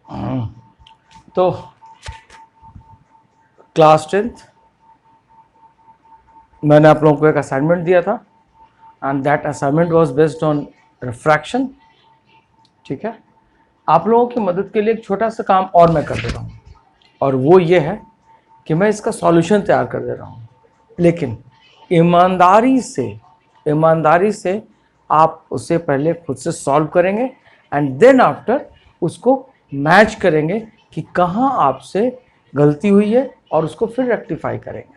तो class 10th मैंने आप लोगों को एक असाइनमेंट दिया था and that assignment was based on refraction. ठीक है, आप लोगों की मदद के लिए एक छोटा सा काम और मैं कर दे रहा हूँ, और वो ये है कि मैं इसका सॉल्यूशन तैयार कर दे रहा हूँ, लेकिन ईमानदारी से आप उसे पहले खुद से सॉल्व करेंगे एंड देन आफ्टर उसको मैच करेंगे कि कहाँ आपसे गलती हुई है और उसको फिर रेक्टिफाई करेंगे।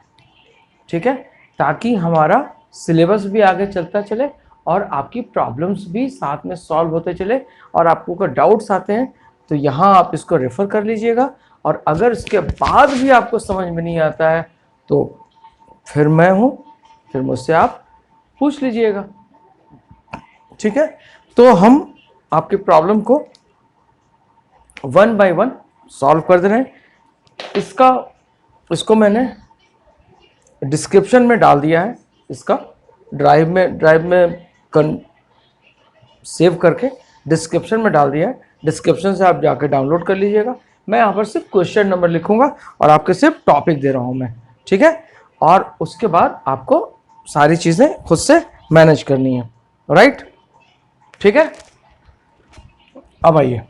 ठीक है, ताकि हमारा सिलेबस भी आगे चलता चले और आपकी प्रॉब्लम्स भी साथ में सॉल्व होते चले, और आपको कोई डाउट्स आते हैं तो यहाँ आप इसको रेफ़र कर लीजिएगा, और अगर इसके बाद भी आपको समझ में नहीं आता है तो फिर मैं हूँ, फिर मुझसे आप पूछ लीजिएगा। ठीक है, तो हम आपकी प्रॉब्लम को 1 बाय 1 सॉल्व कर दे रहे हैं। इसको मैंने डिस्क्रिप्शन में डाल दिया है, इसका ड्राइव में सेव करके डिस्क्रिप्शन में डाल दिया है। डिस्क्रिप्शन से आप जाकर डाउनलोड कर लीजिएगा। मैं यहाँ पर सिर्फ क्वेश्चन नंबर लिखूंगा और आपके सिर्फ टॉपिक दे रहा हूँ मैं। ठीक है, और उसके बाद आपको सारी चीज़ें खुद से मैनेज करनी है। राइट, ठीक है, अब आइए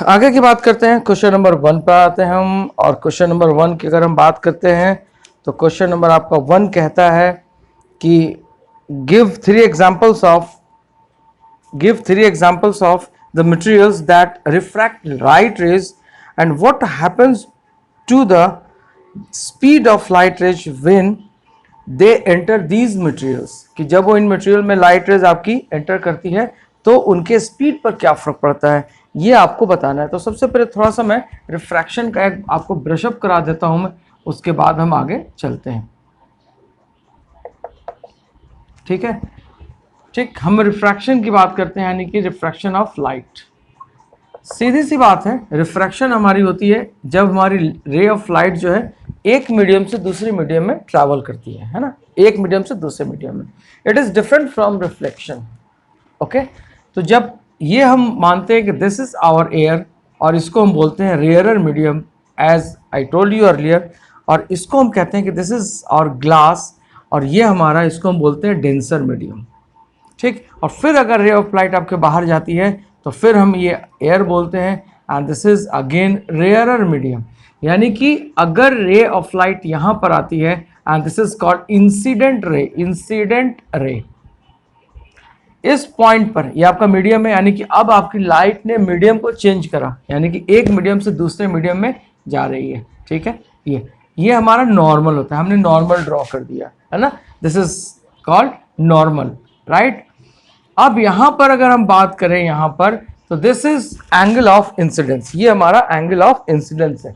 आगे की बात करते हैं। क्वेश्चन नंबर 1 पर आते हैं हम, और क्वेश्चन नंबर 1 की अगर हम बात करते हैं तो क्वेश्चन नंबर आपका 1 कहता है कि give three examples of the materials that refract light rays and what happens to the speed of light rays when they enter these materials, कि जब वो इन मटेरियल में लाइट रेज आपकी एंटर करती है तो उनके स्पीड पर क्या फ़र्क पड़ता है, ये आपको बताना है। तो सबसे पहले थोड़ा सा मैं रिफ्रैक्शन का एक आपको ब्रशअप करा देता हूं मैं, उसके बाद हम आगे चलते हैं। ठीक है, ठीक, हम रिफ्रैक्शन की बात करते हैं, यानी कि रिफ्रैक्शन ऑफ लाइट। सीधी सी बात है, रिफ्रैक्शन हमारी होती है जब हमारी रे ऑफ लाइट जो है एक मीडियम से दूसरे मीडियम में ट्रैवल करती है ना, एक मीडियम से दूसरे मीडियम में। It is different from reflection. Okay, तो जब ये हम मानते हैं कि दिस इज आवर एयर, और इसको हम बोलते हैं rarer medium as I told you earlier, और इसको हम कहते हैं कि दिस इज आवर ग्लास, और ये हमारा, इसको हम बोलते हैं डेंसर मीडियम। ठीक, और फिर अगर रे ऑफ लाइट आपके बाहर जाती है तो फिर हम ये एयर बोलते हैं, and this is again rarer medium. यानी कि अगर रे ऑफ लाइट यहाँ पर आती है, and this is called incident ray. इस पॉइंट पर ये आपका मीडियम है, यानी कि अब आपकी लाइट ने मीडियम को चेंज करा, यानी कि एक मीडियम से दूसरे मीडियम में जा रही है। ठीक है, ये हमारा नॉर्मल होता है, हमने नॉर्मल ड्रॉ कर दिया है ना, this is called normal. Right, अब यहां पर अगर हम बात करें यहां पर, तो this is angle of incidence, ये हमारा एंगल ऑफ इंसिडेंस है।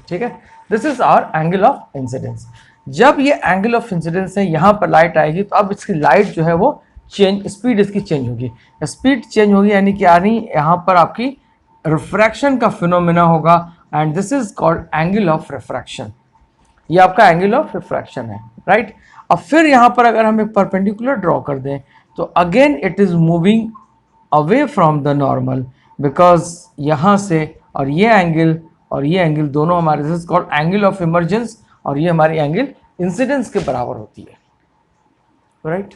ठीक है, this is hour angle of incidence. जब ये एंगल ऑफ इंसिडेंस है, यहाँ पर लाइट आएगी तो अब इसकी लाइट जो है वो चेंज, स्पीड इसकी चेंज होगी, स्पीड चेंज होगी, यानी कि यहाँ पर आपकी रिफ्रैक्शन का फिनोमेना होगा, and this is called angle of refraction. ये आपका एंगल ऑफ रिफ्रैक्शन है। राइट, अब फिर यहाँ पर अगर हम एक परपेंडिकुलर ड्रॉ कर दें तो again it is moving away from the normal, because यहाँ से और ये एंगल दोनों हमारे, this is called angle of emergence, और ये हमारी एंगल इंसिडेंस के बराबर होती है। राइट,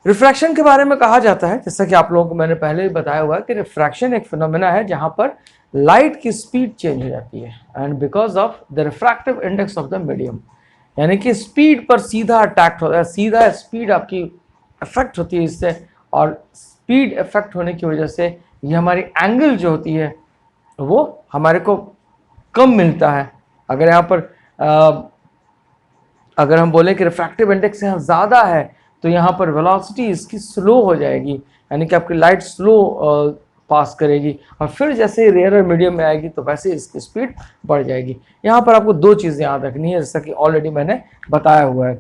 रिफ्रैक्शन के बारे में कहा जाता है, जैसा कि आप लोगों को मैंने पहले ही बताया हुआ है, कि रिफ्रैक्शन एक फिनोमेना है जहां पर लाइट की स्पीड चेंज हो जाती है, and because of the refractive index of the medium, यानी कि स्पीड पर सीधा अटैक होता है, सीधा स्पीड आपकी इफेक्ट होती है इससे, और स्पीड इफेक्ट होने की वजह से ये हमारी एंगल जो होती है वो हमारे को कम मिलता है। अगर यहाँ पर अगर हम बोलें कि रिफ्रैक्टिव इंडेक्स यहाँ ज़्यादा है तो यहाँ पर वेलोसिटी इसकी स्लो हो जाएगी, यानी कि आपकी लाइट स्लो पास करेगी, और फिर जैसे ही रेयर मीडियम में आएगी तो वैसे इसकी स्पीड बढ़ जाएगी। यहाँ पर आपको दो चीज़ें याद रखनी है, जैसा कि ऑलरेडी मैंने बताया हुआ है।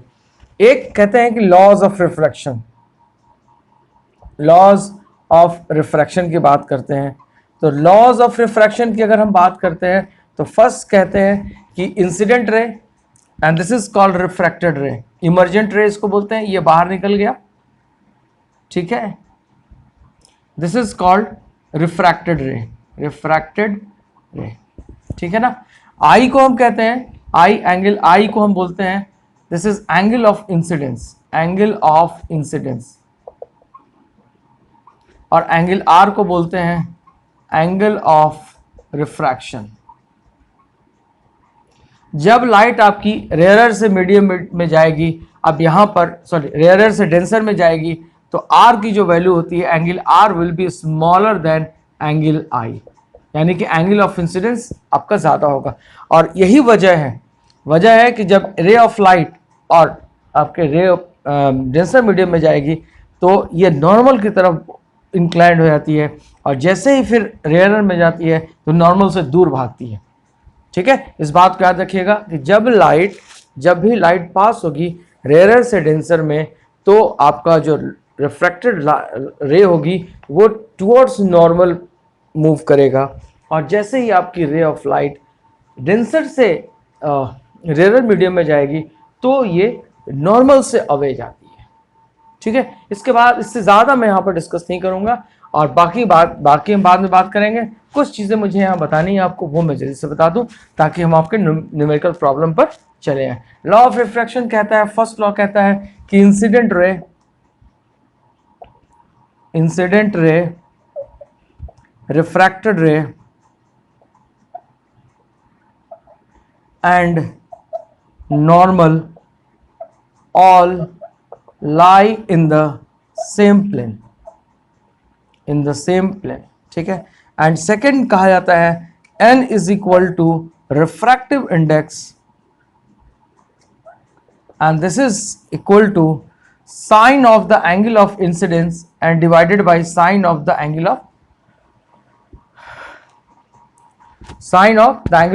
एक कहते हैं कि laws of refraction, laws of refraction की बात करते हैं। तो लॉज ऑफ रिफ्रैक्शन की अगर हम बात करते हैं तो फर्स्ट कहते हैं कि incident ray and this is called refracted रे। इमर्जेंट रे इसको बोलते हैं, ये बाहर निकल गया, ठीक है। दिस इज कॉल्ड रिफ्रैक्टेड रे, रिफ्रैक्टेड रे, ठीक है ना। आई को हम कहते हैं, आई एंगल, आई को हम बोलते हैं this is angle of incidence, angle of incidence. और एंगल आर को बोलते हैं एंगल ऑफ रिफ्रैक्शन। जब लाइट आपकी रेयरर से मीडियम में जाएगी, अब यहां पर सॉरी रेयरर से डेंसर में जाएगी, तो आर की जो वैल्यू होती है, angle r will be smaller than angle i, यानी कि एंगल ऑफ इंसिडेंस आपका ज़्यादा होगा। और यही वजह है कि जब रे ऑफ लाइट और आपके रे ऑफ डेंसर मीडियम में जाएगी तो ये नॉर्मल की तरफ इंक्लाइंड हो जाती है, और जैसे ही फिर रेयरर में जाती है तो नॉर्मल से दूर भागती है, ठीक है। इस बात को याद रखिएगा कि जब भी लाइट पास होगी रेयरर से डेंसर में, तो आपका जो रिफ्रैक्टेड रे होगी वो टुवर्ड्स नॉर्मल मूव करेगा, और जैसे ही आपकी रे ऑफ लाइट डेंसर से रेयरर मीडियम में जाएगी तो ये नॉर्मल से अवे जाती है, ठीक है। इसके बाद इससे ज़्यादा मैं यहाँ पर डिस्कस नहीं करूँगा, और बाकी हम बाद में बात करेंगे। कुछ चीज़ें मुझे यहाँ बतानी है आपको, वो मैं जल्दी से बता दूँ ताकि हम आपके न्यूमेरिकल प्रॉब्लम पर चले आए। लॉ ऑफ रिफ्रैक्शन कहता है, फर्स्ट लॉ कहता है कि इंसिडेंट रे, रिफ्रैक्टेड रे and normal all lie in the same plane, ठीक है। एंड सेकेंड कहा जाता है n is equal to refractive index, and this is equal to sine of the angle of incidence and divided by sine of the angle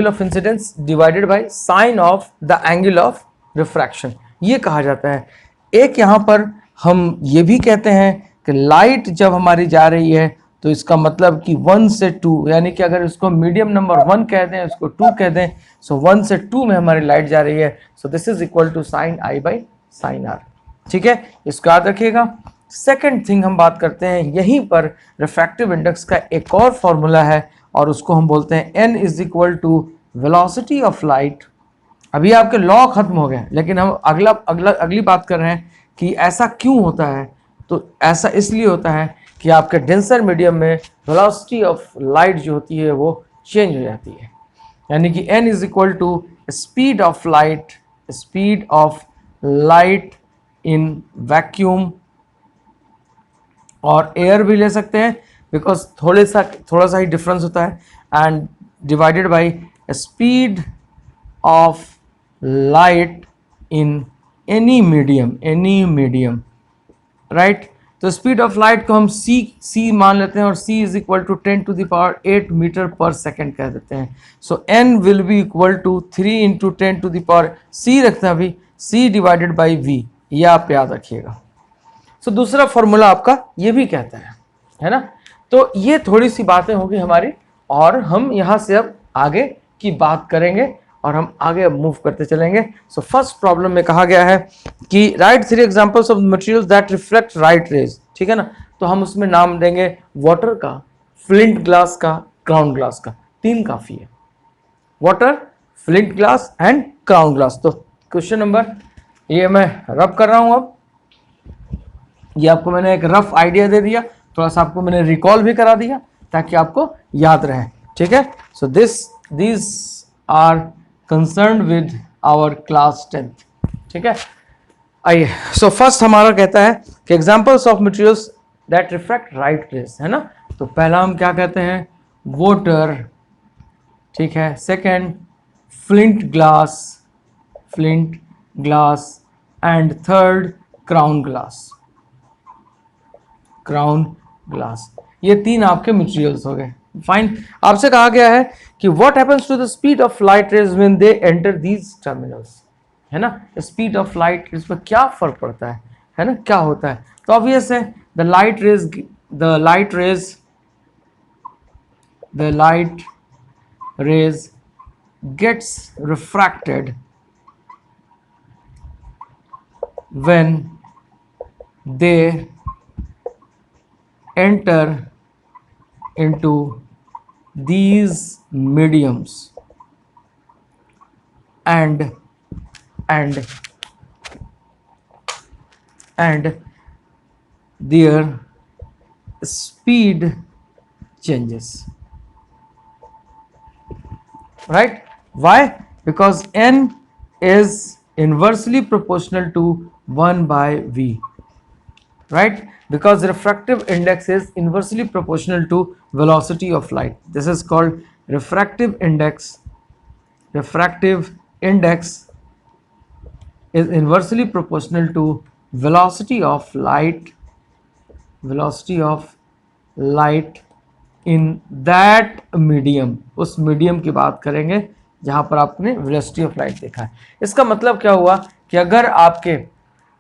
of incidence divided by sine of the angle of refraction, ये कहा जाता है। एक यहाँ पर हम ये भी कहते हैं कि लाइट जब हमारी जा रही है तो इसका मतलब कि 1 से 2, यानी कि अगर इसको मीडियम नंबर 1 कह दें, इसको 2 कह दें, सो 1 से 2 में हमारी लाइट जा रही है, so this is equal to sine i by sine r, ठीक है। इसको याद रखिएगा। सेकेंड थिंग हम बात करते हैं, यहीं पर रिफ्रैक्टिव इंडेक्स का एक और फॉर्मूला है, और उसको हम बोलते हैं n is equal to velocity of light. अभी आपके लॉ खत्म हो गए, लेकिन हम अगली बात कर रहे हैं कि ऐसा क्यों होता है। तो ऐसा इसलिए होता है कि आपके डेंसर मीडियम में वेलोसिटी ऑफ लाइट जो होती है वो चेंज हो जाती है, यानी कि n is equal to speed of light in vacuum, और एयर भी ले सकते हैं बिकॉज थोड़ा सा ही डिफरेंस होता है, and divided by speed of light in any medium, right. तो स्पीड ऑफ लाइट को हम c मान लेते हैं, और c is equal to 10 to the power 8 metre पर सेकेंड कह देते हैं। So n will be equal to 3 into 10 to the power c रखते हैं अभी, c डिवाइडेड बाई v, ये आप याद रखिएगा। सो दूसरा फॉर्मूला आपका ये भी कहता है ना। तो ये थोड़ी सी बातें होगी हमारी, और हम यहाँ से अब आगे की बात करेंगे और हम आगे मूव करते चलेंगे। सो फर्स्ट प्रॉब्लम में कहा गया है कि write 3 examples of materials that reflect right rays, ठीक है ना। तो हम उसमें नाम देंगे वाटर का, फ्लिंट ग्लास का, क्राउन ग्लास का, 3 काफी है, water, flint glass and crown glass. तो क्वेश्चन नंबर ये मैं रब कर रहा हूं, अब ये आपको मैंने एक रफ आइडिया दे दिया, थोड़ा सा आपको मैंने रिकॉल भी करा दिया ताकि आपको याद रहे, ठीक है। सो these are concerned with our class 10th, ठीक है। आइए, सो फर्स्ट हमारा कहता है कि examples of materials that refract right rays, है ना। तो पहला हम क्या कहते हैं, वाटर, ठीक है। Second flint glass and third crown glass, ये 3 आपके मटेरियल्स हो गए। फाइन। आपसे कहा गया है कि what happens to the speed of light rays when they enter these terminals, है ना। स्पीड ऑफ लाइट इस पर क्या फर्क पड़ता है ना, क्या होता है। तो ऑब्वियस है the light rays gets refracted when they enter into these mediums and their speed changes, right? Why? Because n is inversely proportional to 1 by v, right? Because refractive index is inversely proportional to velocity of light. This is called refractive index. Refractive index is inversely proportional to velocity of light, velocity of light in that medium. उस medium की बात करेंगे जहां पर आपने velocity of light देखा है। इसका मतलब क्या हुआ कि अगर आपके,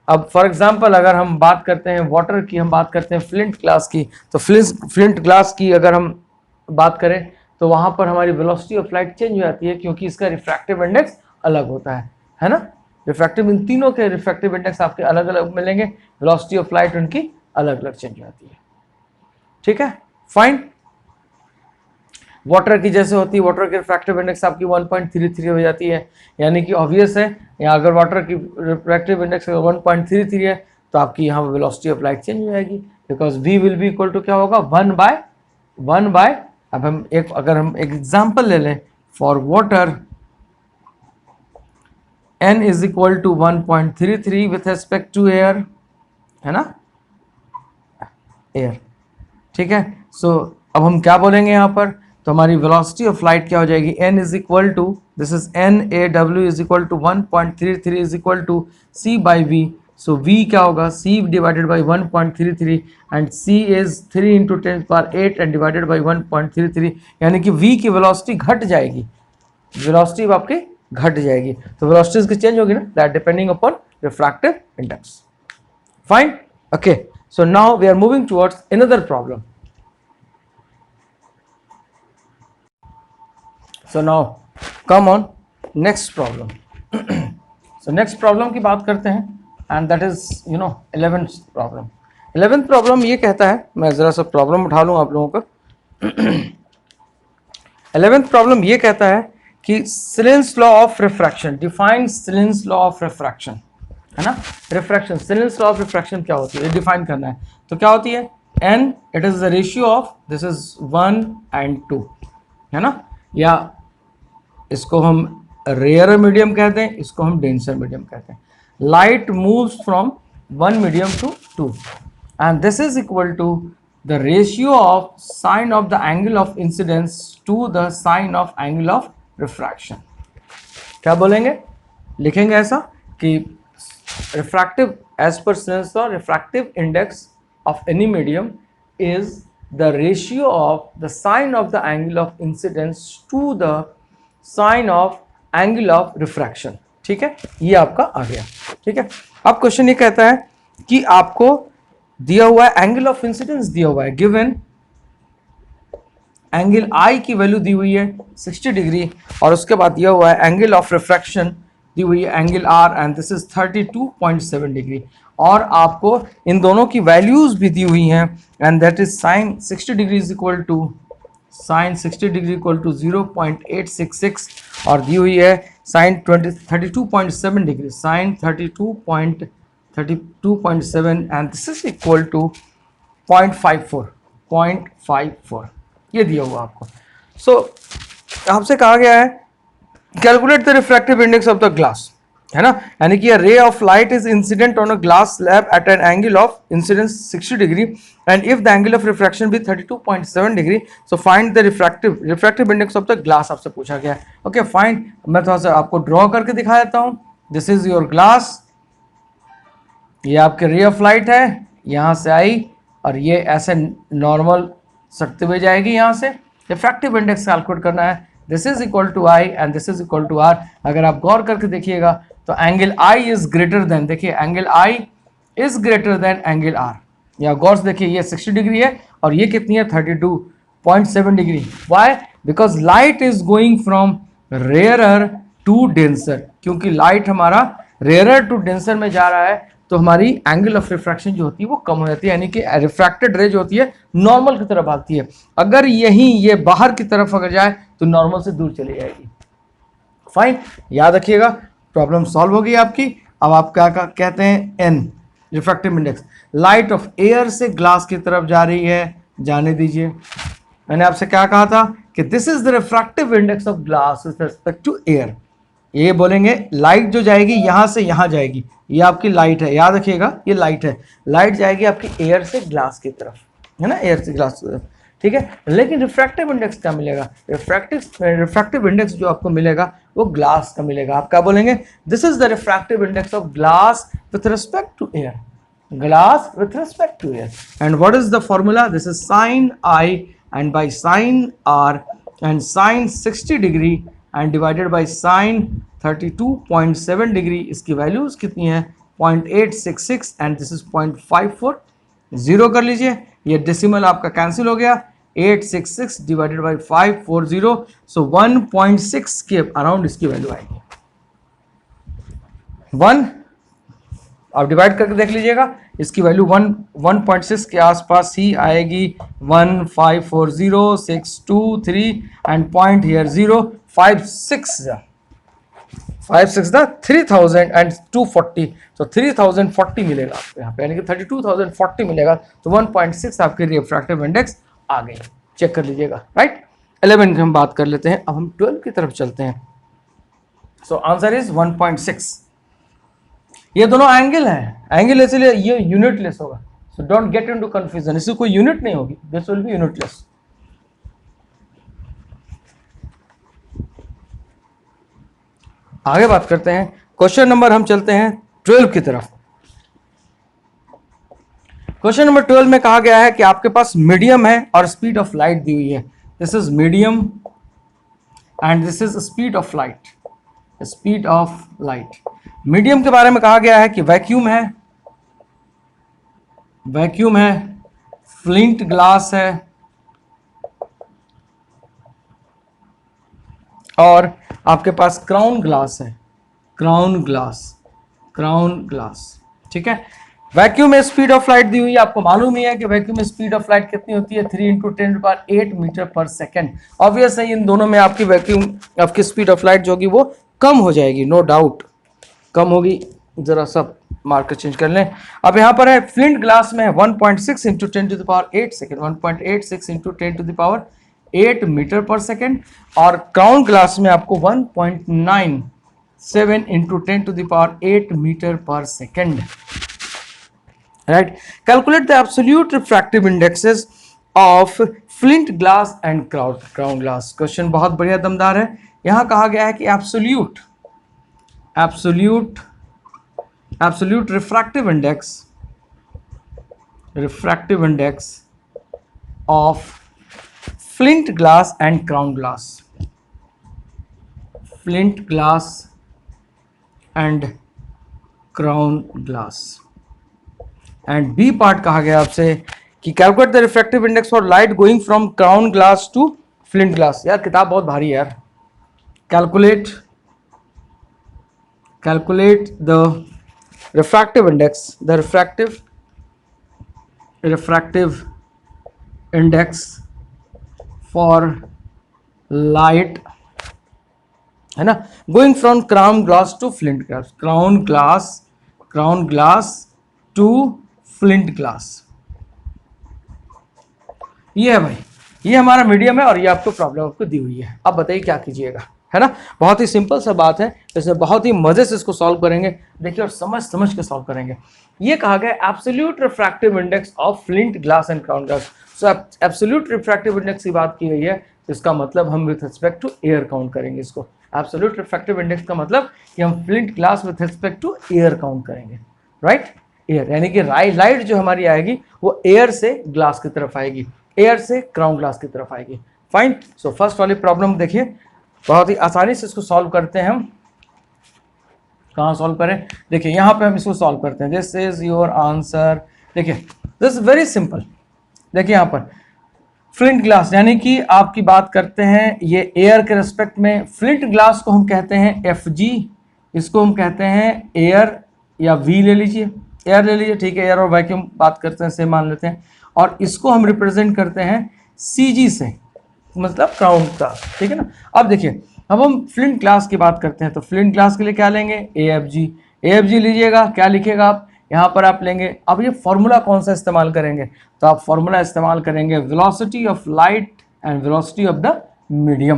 अब फॉर एग्जांपल अगर हम बात करते हैं वाटर की, हम बात करते हैं फ्लिंट ग्लास की, तो फ्लिंट ग्लास की अगर हम बात करें तो वहां पर हमारी वेलोसिटी ऑफ लाइट चेंज हो जाती है, क्योंकि इसका रिफ्रैक्टिव इंडेक्स अलग होता है ना। रिफ्रैक्टिव, इन तीनों के रिफ्रैक्टिव इंडेक्स आपके अलग अलग मिलेंगे, वेलोसिटी ऑफ लाइट उनकी अलग अलग चेंज हो जाती है, ठीक है, फाइन। वाटर की जैसे होती है, वाटर की रिफ्रैक्टिव इंडेक्स आपकी 1.33 हो जाती है, यानी कि ऑब्वियस है यहाँ अगर वाटर की रिफ्रैक्टिव इंडेक्स 1.33 है तो आपकी यहाँ वेलोसिटी ऑफ लाइट चेंज हो जाएगी, because v will be equal to क्या होगा 1 बाय अब हम अगर हम एक एग्जांपल ले लें for water, n is equal to 1.33 with respect to air, है ना, एयर, ठीक है। सो अब हम क्या बोलेंगे यहाँ पर, तो हमारी वेलोसिटी ऑफ लाइट क्या हो जाएगी, n is equal to, this is n a w is equal to 1.33 is equal to c by v। So v क्या होगा, c divided by 1.33 and c is 3 into 10⁸ and divided by 1.33, यानी कि v की velocity घट जाएगी, velocity आपकी घट जाएगी, तो वेलोसिटीज की चेंज होगी ना, that depending upon refractive index, fine, okay. So now we are moving towards another problem. So now come on next problem. So next problem की बात करते हैं and that is 11th problem. 11th problem ये कहता है, मैं ज़रा सा प्रॉब्लम उठा लूँ आप लोगों का। 11th प्रॉब्लम ये कहता है कि Snell's law of refraction, define Snell's law of refraction, है ना। Refraction, Snell's law of refraction क्या होती है, डिफाइन करना है, तो क्या होती है, n it is the ratio of, this is 1 and 2, है ना, या इसको हम रेयर मीडियम कहते हैं, इसको हम डेंसर मीडियम कहते हैं। Light moves from one medium to two and this is equal to the ratio of sine of the angle of incidence to the sine of angle of refraction. क्या बोलेंगे, लिखेंगे ऐसा कि refractive, as per Snell's law, refractive index of any medium is the ratio of the sine of the angle of incidence to the sine of angle of refraction, ठीक है, ये आपका आ गया, ठीक है। अब क्वेश्चन ये कहता है कि आपको दिया हुआ है एंगल ऑफ इंसिडेंस, दिया हुआ है गिवन एंगल I की वैल्यू दी हुई है 60 डिग्री, और उसके बाद दिया हुआ है एंगल ऑफ रिफ्रैक्शन दी हुई है angle R and this is 32.7 degree, और आपको इन दोनों की वैल्यूज भी दी हुई हैं and that is sine 60 degree is equal to, sine 60 degree equal to 0.866, और दी हुई है sine 32.7 degree, sine 32.7 and this is equal to 0.54, ये दिया हुआ आपको। सो आपसे कहा गया है calculate the refractive index of the glass, है ना, यानी कि ray of light is incident on a glass slab at an angle of incidence 60 degree and if the angle of refraction भी 32.7 degree, so find the refractive index of the glass आपसे पूछा गया है। Okay fine, मैं थोड़ा सा आपको draw करके दिखा देता हूँ। दिस इज योर ग्लास, ये आपके रे ऑफ लाइट है, यहाँ से आई और ये ऐसे नॉर्मल सटते हुए जाएगी, यहाँ से रिफ्रैक्टिव इंडेक्स कैलकुलेट करना है। This is equal to i and this is equal to r. अगर आप गौर करके देखिएगा तो angle i is greater than, देखिए angle i is greater than angle r, या गौर से देखिए ये 60 डिग्री है और ये कितनी है 32.7 degree. Why? Because light is going from rarer to denser, क्योंकि लाइट हमारा रेयरर टू डेंसर में जा रहा है, तो हमारी एंगल ऑफ रिफ्रैक्शन जो होती है वो कम हो जाती है, यानी कि रिफ्रैक्टेड रे जो होती है नॉर्मल की तरफ भागती है। अगर यही ये बाहर की तरफ अगर जाए तो नॉर्मल से दूर चली जाएगी। फाइन, याद रखिएगा, प्रॉब्लम सॉल्व हो गई आपकी। अब आप क्या कहते हैं, n refractive index. Light of air से ग्लास की तरफ जा रही है, जाने दीजिए। मैंने आपसे क्या कहा था कि this is the refractive index of glass with respect to air. ये बोलेंगे लाइट जो जाएगी यहां से यहां जाएगी, ये आपकी लाइट है, याद रखिएगा ये लाइट है। लाइट जाएगी आपकी एयर से ग्लास की तरफ, है ना, एयर से ग्लास की तरफ, ठीक है। लेकिन रिफ्रैक्टिव इंडेक्स क्या मिलेगा, रिफ्रैक्टिव इंडेक्स जो आपको मिलेगा वो ग्लास का मिलेगा। आप क्या बोलेंगे, this is the refractive index of glass with respect to air, glass with respect to air. And what is the formula, this is sine i and by sine r and sine 60 degree and divided by sine 32.7 degree. इसकी values कितनी है, 0.866 and this is 0.54। Zero कर लीजिए, ये decimal आपका cancel हो गया, 866 divided by 540, सो 1.6 के अराउंड इसकी वैल्यू आएगी। 1 आप डिवाइड करके देख लीजिएगा, इसकी वैल्यू 1.6 के आसपास ही आएगी। 1540623 एंड पॉइंट हियर 0 56 3240, तो 3040 मिलेगा आपको यहाँ पे, यानी कि 32,040 मिलेगा। तो 1.6 आपके रिफ्रैक्टिव इंडेक्स आ गई, चेक कर लीजिएगा, राइट। 11 की हम बात कर लेते हैं, अब हम 12 की तरफ चलते हैं। So answer is 1.6। ये दोनों एंगल है, एंगल इसलिए ये यूनिटलेस होगा, so don't get into confusion, इससे कोई यूनिट नहीं होगी, दिस विल बी यूनिटलेस। आगे बात करते हैं, क्वेश्चन नंबर हम चलते हैं 12 की तरफ। क्वेश्चन नंबर 12 में कहा गया है कि आपके पास मीडियम है और स्पीड ऑफ लाइट दी हुई है। This is medium and this is speed of light, speed of light. Medium के बारे में कहा गया है कि वैक्यूम है, वैक्यूम है, फ्लिंट ग्लास है और आपके पास क्राउन ग्लास है, क्राउन ग्लास, क्राउन ग्लास, ठीक है। वैक्यूम में स्पीड ऑफ लाइट दी हुई है, आपको मालूम ही है कि वैक्यूम में स्पीड ऑफ लाइट कितनी होती है, 3 × 10⁸ मीटर पर सेकेंड। ऑब्वियस है इन दोनों में आपकी वैक्यूम आपकी स्पीड ऑफ लाइट जो होगी वो कम हो जाएगी, नो डाउट कम होगी। जरा सब मार्कर चेंज कर लें। अब यहाँ पर है फ्लिंट ग्लास में 1.6 × 10⁸ सेकेंड, 1.86 × 10⁸ मीटर पर सेकेंड, और क्राउन ग्लास में आपको 1.97 × 10⁸ मीटर पर second, right. Calculate the absolute refractive indexes of flint glass and crown glass. Question बहुत बढ़िया दमदार है। यहां कहा गया है कि absolute refractive index of flint glass and crown glass, flint glass and crown glass. And b part कहा गया आपसे कि calculate the refractive index for light going from crown glass to flint glass. यार किताब बहुत भारी है यार। Calculate the refractive index, the refractive index for light, है ना, going from crown glass to flint glass, crown glass to flint glass। ये है भाई, ये हमारा मीडियम है और ये आपको प्रॉब्लम आपको दी हुई है। अब बताइए क्या कीजिएगा, है ना। बहुत ही सिंपल सा बात है, इसमें बहुत ही मजे से इसको सॉल्व करेंगे, देखिए, और समझ के सॉल्व करेंगे। ये कहा गया absolute refractive index of flint glass and crown glass. So absolute refractive index की बात की गई है, इसका मतलब हम with respect to air count करेंगे इसको। एब्सोल्यूट रिफ्रैक्टिव इंडेक्स का मतलब कि हम flint glass with respect to air count करेंगे, राइट। एयर यानी कि लाइट जो हमारी आएगी वो एयर से ग्लास की तरफ आएगी, एयर से क्राउन ग्लास की तरफ आएगी। फाइन। सो फर्स्ट वाली प्रॉब्लम देखिए, बहुत ही आसानी से इसको सॉल्व करते हैं हम। कहाँ सॉल्व करें, देखिए यहाँ पे हम इसको सॉल्व करते हैं। This is your answer. देखिए दिस इज वेरी सिंपल। देखिए यहाँ पर फ्लिंट ग्लास यानी कि आपकी बात करते हैं ये एयर के रिस्पेक्ट में। फ्लिंट ग्लास को हम कहते हैं Fg, इसको हम कहते हैं एयर या V ले लीजिए, एयर ले लीजिए, ठीक है, एयर और वैक्यूम बात करते हैं, सेम मान लेते हैं, और इसको हम रिप्रेजेंट करते हैं CG से, मतलब क्राउन क्लास, ठीक है ना। अब देखिए, अब हम फ्लिंट क्लास की बात करते हैं, तो फ्लिंट क्लास के लिए क्या लेंगे, AFG। AFG लीजिएगा, क्या लिखिएगा आप यहाँ पर, आप लेंगे, अब ये फॉर्मूला कौन सा इस्तेमाल करेंगे, तो आप फॉर्मूला इस्तेमाल करेंगे velocity of light and velocity of the medium,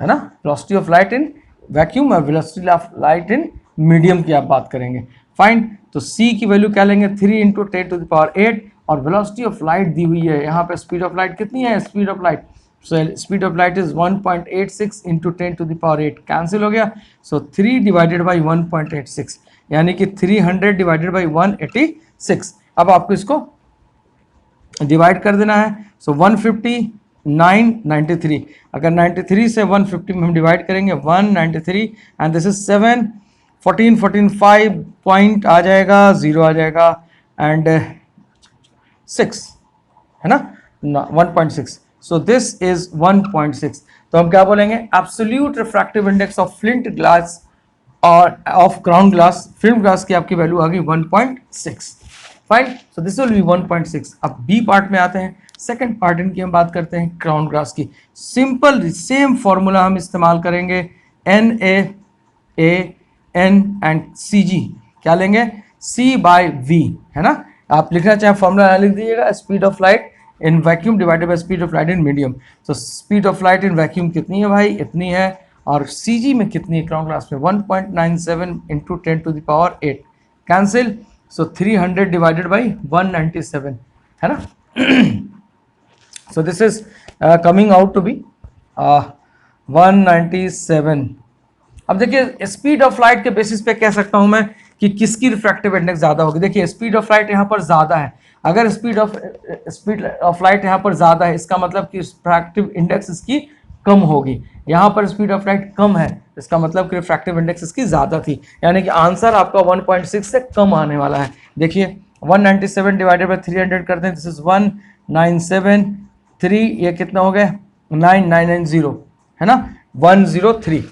है ना, velocity of light in vacuum और velocity of light in medium की आप बात करेंगे। फाइन, तो C की वैल्यू क्या लेंगे, 3 × 10⁸, और वेलोसिटी ऑफ लाइट दी हुई है यहाँ पे, स्पीड ऑफ लाइट कितनी है, speed of light, so speed of light is 1.86 × 10⁸, cancel हो गया, सो 3 डिवाइडेड बाई 1.86, यानी कि 300 डिवाइडेड बाई 186। अब आपको इसको डिवाइड कर देना है, सो 159.93, अगर 93 से 150 में हम डिवाइड करेंगे 193, एंड दिस इज 7 14 5 पॉइंट आ जाएगा, 0 आ जाएगा, एंड 6 है ना, 1.6, सो दिस इज 1.6। तो हम क्या बोलेंगे, absolute refractive index of flint glass और of crown glass, film glass की आपकी वैल्यू आ गई 1.6। Fine, so this will be 1.6। अब बी पार्ट में आते हैं, सेकंड पार्ट इनकी हम बात करते हैं क्राउन ग्लास की। सिंपल सेम फॉर्मूला हम इस्तेमाल करेंगे, NA N एंड CG, क्या लेंगे, C/V, है ना। आप लिखना चाहें फॉर्मूला लिख दीजिएगा, speed of light in vacuum divided by speed of light in medium. तो speed of light in vacuum कितनी है भाई, इतनी है, और CG में कितनी है क्राउन ग्लास में, 1.97 × 10⁸, कैंसिल, सो 300 डिवाइडेड बाई 197, है ना। So this is coming out to be 197। अब देखिए, स्पीड ऑफ लाइट के बेसिस पे कह सकता हूं मैं कि किसकी रिफ्रैक्टिव इंडेक्स ज़्यादा होगी। देखिए, स्पीड ऑफ लाइट यहाँ पर ज़्यादा है, अगर स्पीड ऑफ लाइट यहाँ पर ज़्यादा है, इसका मतलब कि रिफ्रैक्टिव इंडेक्स इसकी कम होगी। यहाँ पर स्पीड ऑफ लाइट कम है, इसका मतलब कि रिफ्रैक्टिव इंडेक्स इसकी ज़्यादा थी, यानी कि आंसर आपका 1.6 से कम आने वाला है। देखिए, 197 डिवाइडेड बाई 300 करते हैं, दिस इज 1973, ये कितना हो गया, 9990, है ना, 103,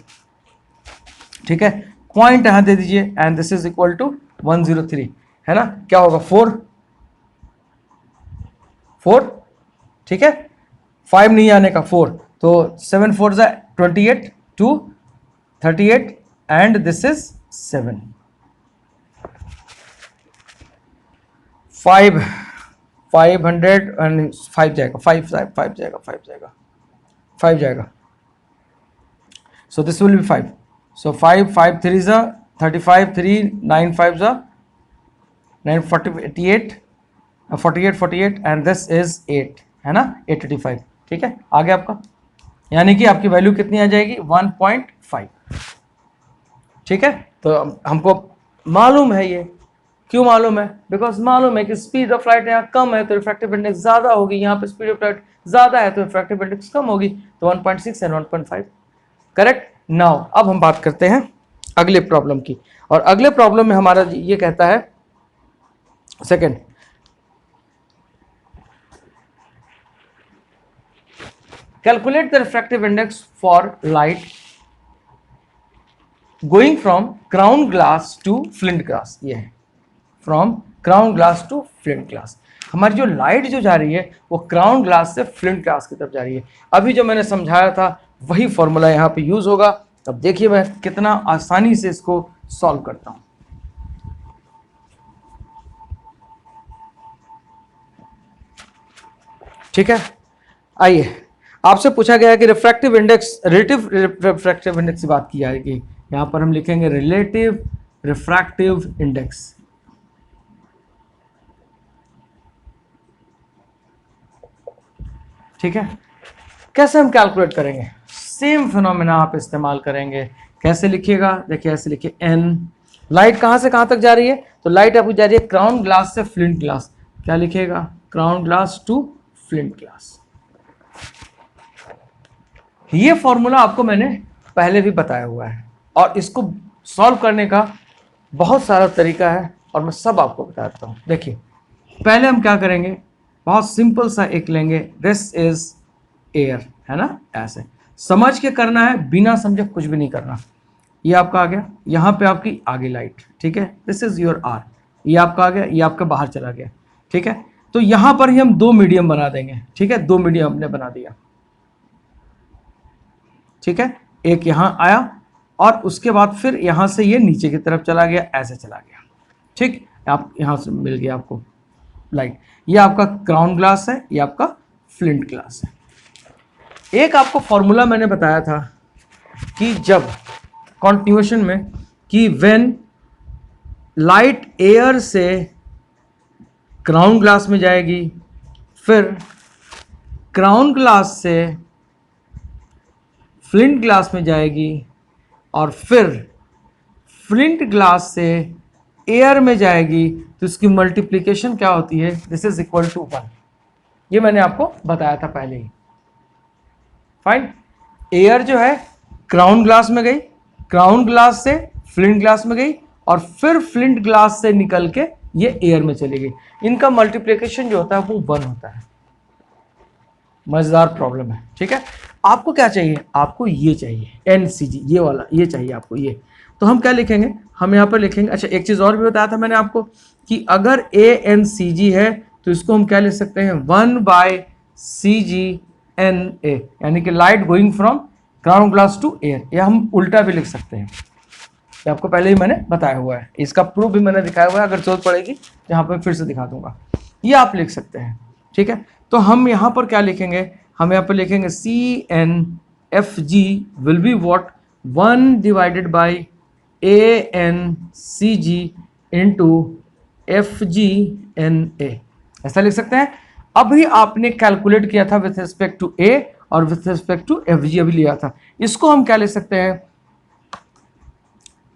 ठीक है, पॉइंट यहां दे दीजिए, and this is equal to 103, है ना, क्या होगा, 4, ठीक है, 5 नहीं आने का, 4, तो 7 4 28, 2 38, एंड दिस इज 7, 500 एंड 5 जाएगा, 5 जाएगा, 5 जाएगा, so this will be 5, so 5 5 3 is 35, 3 9 5 is 9 40 88, 48 and this is 8, है ना, 885, ठीक है, आगे आपका, यानी कि आपकी वैल्यू कितनी आ जाएगी, 1.5, ठीक है। तो हमको मालूम है, ये क्यों मालूम है, बिकॉज मालूम है कि स्पीड ऑफ लाइट यहाँ कम है तो रिफ्रैक्टिव इंडेक्स ज़्यादा होगी, यहाँ पे स्पीड ऑफ लाइट ज़्यादा है तो रिफ्रैक्टिव इंडेक्स कम होगी, तो 1.6 एंड 1.5, करेक्ट। नाउ अब हम बात करते हैं अगले प्रॉब्लम की, और अगले प्रॉब्लम में हमारा ये कहता है, second, calculate the refractive index for light going from crown glass to flint glass. ये है from crown glass to flint glass. हमारी जो लाइट जो जा रही है वो क्राउन ग्लास से फ्लिंट ग्लास की तरफ जा रही है। अभी जो मैंने समझाया था वही फॉर्मूला यहाँ पे यूज होगा। अब देखिए मैं कितना आसानी से इसको सॉल्व करता हूं। ठीक है, आइए, आपसे पूछा गया है कि refractive index, relative refractive index की बात की जाएगी। यहां पर हम लिखेंगे रिलेटिव रिफ्रैक्टिव इंडेक्स। ठीक है, कैसे हम कैलकुलेट करेंगे? सेम फिनोमेना आप इस्तेमाल करेंगे। कैसे लिखिएगा? देखिए ऐसे लिखिए, एन, लाइट कहां से कहां तक जा रही है? तो लाइट आपको जा रही है क्राउन ग्लास से फ्लिंट ग्लास। क्या लिखिएगा? Crown glass to flint glass. ये फॉर्मूला आपको मैंने पहले भी बताया हुआ है और इसको सॉल्व करने का बहुत सारा तरीका है और मैं सब आपको बताता हूँ। देखिए पहले हम क्या करेंगे, बहुत सिंपल सा एक लेंगे, दिस इज एयर, है ना, ऐसे समझ के करना है, बिना समझे कुछ भी नहीं करना। ये आपका आ गया, यहाँ पे आपकी आ गई लाइट, ठीक है, दिस इज योर आर, ये आपका आ गया, ये आपका बाहर चला गया, ठीक है। तो यहाँ पर ही हम दो मीडियम बना देंगे, ठीक है, दो मीडियम हमने बना दिया, ठीक है, एक यहाँ आया और उसके बाद फिर यहाँ से ये नीचे की तरफ चला गया, ऐसे चला गया, ठीक, आप यहाँ से मिल गया आपको लाइट। ये आपका क्राउन ग्लास है, ये आपका फ्लिंट ग्लास है। एक आपको फॉर्मूला मैंने बताया था कि जब कॉन्टिन्यूएशन में कि व्हेन लाइट एयर से क्राउन ग्लास में जाएगी, फिर क्राउन ग्लास से फ्लिंट ग्लास में जाएगी और फिर फ्लिंट ग्लास से एयर में जाएगी, तो इसकी मल्टीप्लिकेशन क्या होती है, दिस इज इक्वल टू 1। ये मैंने आपको बताया था पहले ही। फाइन, एयर जो है क्राउन ग्लास में गई, क्राउन ग्लास से फ्लिंट ग्लास में गई और फिर फ्लिंट ग्लास से निकल के ये एयर में चली गई। इनका मल्टीप्लिकेशन जो होता है वो 1 होता है। मजेदार प्रॉब्लम है, ठीक है। आपको क्या चाहिए, आपको ये चाहिए NCG, ये वाला, ये चाहिए आपको ये। तो हम क्या लिखेंगे, हम यहाँ पर लिखेंगे, अच्छा एक चीज़ और भी बताया था मैंने आपको कि अगर ANCG है तो इसको हम क्या लिख सकते हैं, 1/CGNA, यानी कि light going from crown glass to air, या हम उल्टा भी लिख सकते हैं। ये आपको पहले ही मैंने बताया हुआ है, इसका प्रूफ भी मैंने दिखाया हुआ है, अगर जरूरत पड़ेगी यहाँ पर फिर से दिखा दूंगा। ये आप लिख सकते हैं, ठीक है। तो हम यहाँ पर क्या लिखेंगे, हम यहाँ पर लिखेंगे CNFG will be what, 1 divided by ANCG into FGNA, ऐसा लिख सकते हैं। अभी आपने कैलकुलेट किया था विथ रिस्पेक्ट टू A और विथ रिस्पेक्ट टू FG अभी लिया था, इसको हम क्या लिख सकते हैं,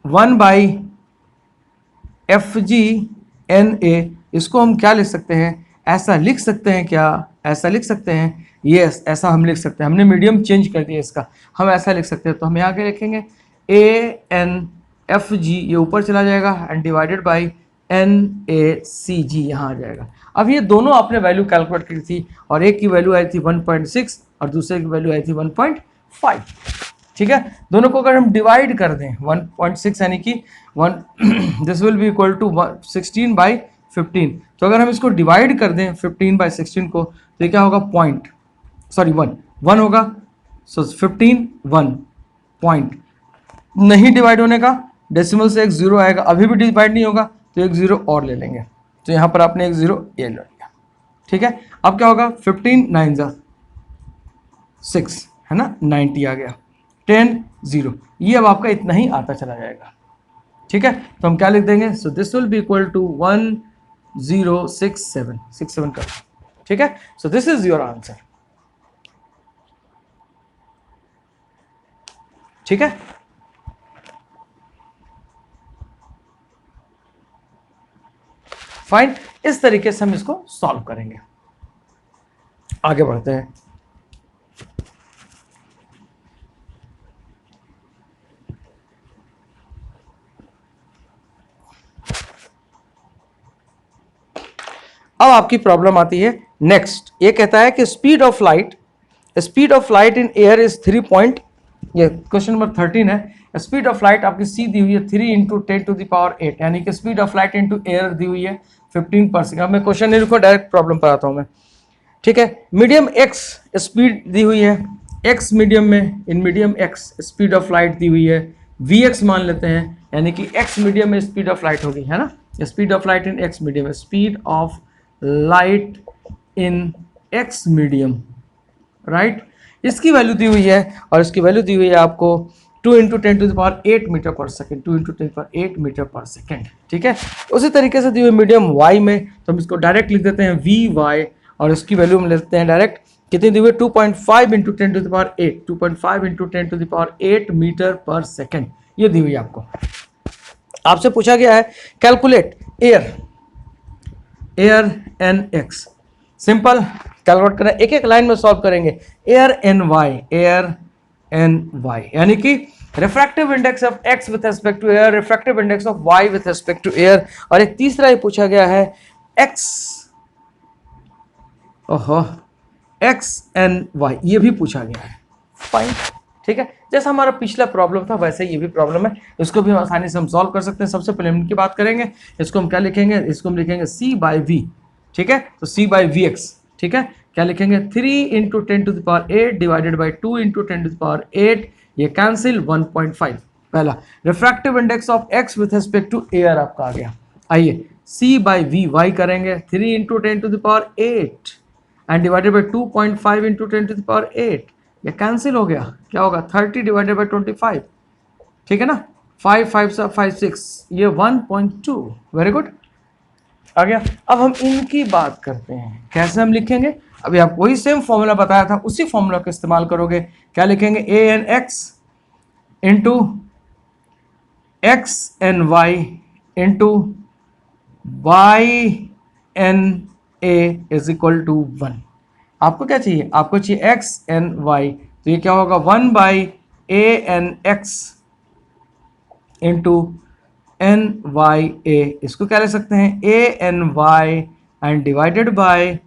1/FGNA, इसको हम क्या लिख सकते हैं, ऐसा लिख सकते हैं क्या, ऐसा लिख सकते हैं, यस ऐसा हम लिख सकते हैं। हमने मीडियम चेंज कर दिया इसका, हम ऐसा लिख सकते हैं। तो हम यहाँ के लिखेंगे ANFG, ये ऊपर चला जाएगा, एंड डिवाइडेड बाई NACG यहाँ आ जाएगा। अब ये दोनों आपने वैल्यू कैलकुलेट की थी और एक की वैल्यू आई थी 1.6 और दूसरे की वैल्यू आई थी 1.5, ठीक है। दोनों को अगर हम डिवाइड कर दें 1.6 यानी कि 1 this will be equal to 16/15, तो अगर हम इसको डिवाइड कर दें 15/16 को, तो ये क्या होगा, 1 होगा। सो 15 1 पॉइंट, नहीं डिवाइड होने का, डेसिमल से एक 0 आएगा, अभी भी डिवाइड नहीं होगा तो एक 0 और ले लेंगे, तो यहाँ पर आपने एक 0 ये ले लिया, ठीक है। अब क्या होगा, 15 9 6 है ना, 90 आ गया, 10 0, ये अब आपका इतना ही आता चला जाएगा, ठीक है। तो हम क्या लिख देंगे, so this will be equal to 1067 कर, ठीक है। So this is your answer, ठीक है। फाइन, इस तरीके से हम इसको सॉल्व करेंगे। आगे बढ़ते हैं। अब आपकी प्रॉब्लम आती है नेक्स्ट, ये कहता है कि speed of light in air is 3 point, ये क्वेश्चन नंबर 13 है। स्पीड ऑफ लाइट आपकी सी दी हुई है 3 × 10⁸, यानी कि speed of light into air दी हुई है 15/s। अब मैं क्वेश्चन नहीं लिखूँ, डायरेक्ट प्रॉब्लम पर आता हूँ मैं, ठीक है। मीडियम x स्पीड दी हुई है, x मीडियम में, in medium x speed of light दी हुई है, vx मान लेते हैं, यानी कि x मीडियम में स्पीड ऑफ लाइट होगी, है ना। Speed of light in x medium, speed of light in x medium, right. इसकी वैल्यू दी हुई है और इसकी वैल्यू दी हुई है आपको 2 × 10⁸ मीटर पर सेकेंड, 2 × 10⁸ मीटर पर सेकेंड, ठीक है। उसी तरीके से दी हुई मीडियम y में, तो हम इसको डायरेक्ट लिख देते हैं vy और इसकी वैल्यू हम लेते हैं डायरेक्ट, कितनी दी हुई है, 2.5 × 10⁸, 2.5 × 10⁸ मीटर पर सेकेंड, ये दी हुई है आपको। आपसे पूछा गया है calculate air n x, simple calculate करें, एक एक लाइन में सॉल्व करेंगे। एयर एन वाई, यानी कि refractive index of x with respect to air, refractive index of y with respect to air, और एक तीसरा ही पूछा गया है एक्स एन वाई, ये भी पूछा गया है। फाइन, ठीक है, जैसा हमारा पिछला प्रॉब्लम था वैसे ये भी प्रॉब्लम है, इसको भी हम आसानी से हम सॉल्व कर सकते हैं। सबसे पहले हम इनकी बात करेंगे, इसको हम क्या लिखेंगे, इसको हम लिखेंगे c/v, ठीक है, तो c/vx, ठीक है, क्या लिखेंगे 3 × 10⁸ डिवाइडेड बाई 2 × 10⁸, ये कैंसिल 1.5। पहला refractive index of x with respect to air आपका आ गया। आइए c/v y करेंगे 3 × 10⁸ एंड डिवाइडेड बाई 2.5 × 10⁸, ये कैंसिल हो गया, क्या होगा 30 डिवाइडेड बाई 25, ठीक है ना, 5 5 5 6, ये 1.2। वेरी गुड, आ गया। अब हम इनकी बात करते हैं, कैसे हम लिखेंगे, अभी आपको वही सेम फॉर्मूला बताया था, उसी फॉर्मूला का इस्तेमाल करोगे। क्या लिखेंगे, an(x) into x(ny) into y(n)a is equal to 1। आपको क्या चाहिए, आपको चाहिए x(n)y, तो ये क्या होगा 1/an(x) इंटू n(y)a, इसको क्या लिख सकते हैं an(y) and divided bye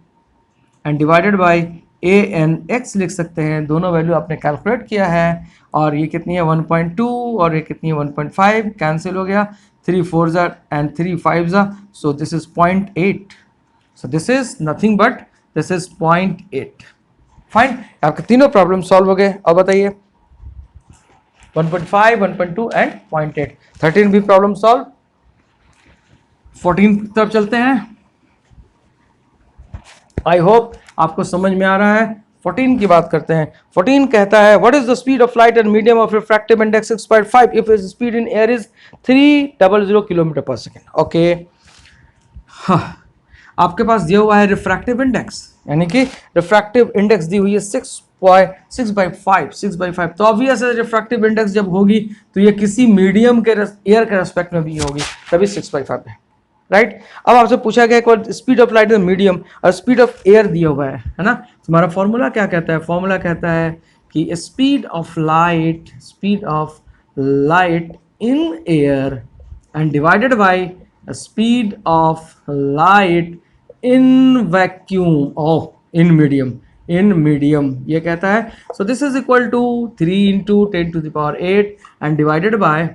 an(x) लिख सकते हैं। दोनों वैल्यू आपने कैलकुलेट किया है, और ये कितनी है 1.2 और ये कितनी है 1.5, कैंसिल हो गया, 3 4 and 3 5, so this is 0.8, so this is nothing but this is 0.8। Fine, आपके तीनों प्रॉब्लम सॉल्व हो गए। अब बताइए 1.5, 1.2 एंड 0.8, 13 भी प्रॉब्लम सॉल्व। 14 की तरफ चलते हैं। आई होप आपको समझ में आ रहा है। 14 की बात करते हैं। 14 कहता है what is the speed of light and medium of refractive index 6.5 if its speed in air is 300 km/s। Okay, हाँ, आपके पास दिया हुआ है रिफ्रैक्टिव इंडेक्स, यानी कि रिफ्रैक्टिव इंडेक्स दी हुई है 6/5। तो ऑब्वियस है रिफ्रैक्टिव इंडेक्स जब होगी तो ये किसी मीडियम के एयर के रेस्पेक्ट में भी होगी, तभी 6/5 है, राइट। अब आपसे पूछा गया एक बार speed of light in medium और स्पीड ऑफ एयर दिया हुआ है ना। तुम्हारा फॉर्मूला क्या कहता है, फॉर्मूला कहता है कि speed of light in air and divided by speed of light in vacuum और इन मीडियम, ये कहता है। So this is equal to 3 × 10⁸ and divided by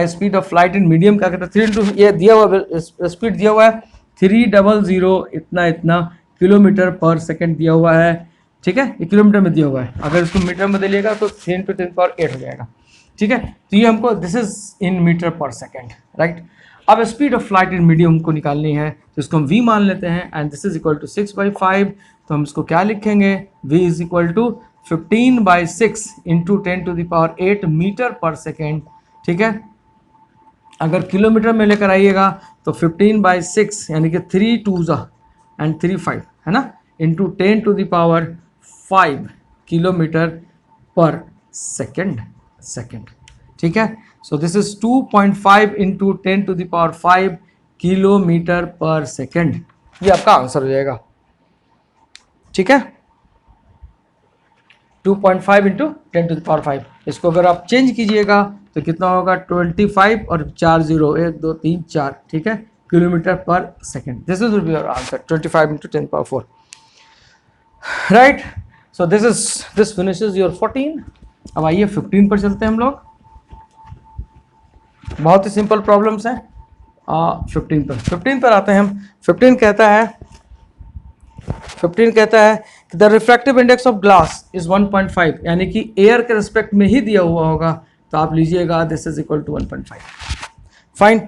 speed of light in medium क्या कहता है 3 × ये दिया हुआ स्पीड दिया हुआ है 300 इतना km/s दिया हुआ है, ठीक है, ये किलोमीटर में दिया हुआ है, अगर इसको मीटर में बदलिएगा तो 3 × 10⁸ हो जाएगा, ठीक है। तो ये हमको दिस इज इन मीटर/s, राइट। अब speed of light in medium को निकालनी है, तो इसको हम v मान लेते हैं and this is equal to 6/5। तो हम इसको क्या लिखेंगे, v इज इक्वल टू 15/6 × 10⁸ मीटर/s, ठीक है। अगर किलोमीटर में लेकर आइएगा तो 15/6 यानी कि 3 2 एंड 3 5 है ना, इंटू 10⁵ km/s, ठीक है। सो दिस इज 2.5 × 10⁵ km/s, ये आपका आंसर हो जाएगा, ठीक है। 2.5 × 10⁵, इसको अगर आप चेंज कीजिएगा तो कितना होगा 25 और 4 0 1 2 3 4, ठीक है, km/s। This is your answer 25 × 10⁴, right. So this finishes your 14। अब आइए 15 पर चलते हैं हम लोग। बहुत ही सिंपल प्रॉब्लम्स हैं। 15 पर आते हैं हम। 15 कहता है कि the refractive index of glass is 1.5, यानी कि एयर के रिस्पेक्ट में ही दिया हुआ होगा, तो आप लीजिएगा this is equal to 1.5। Fine,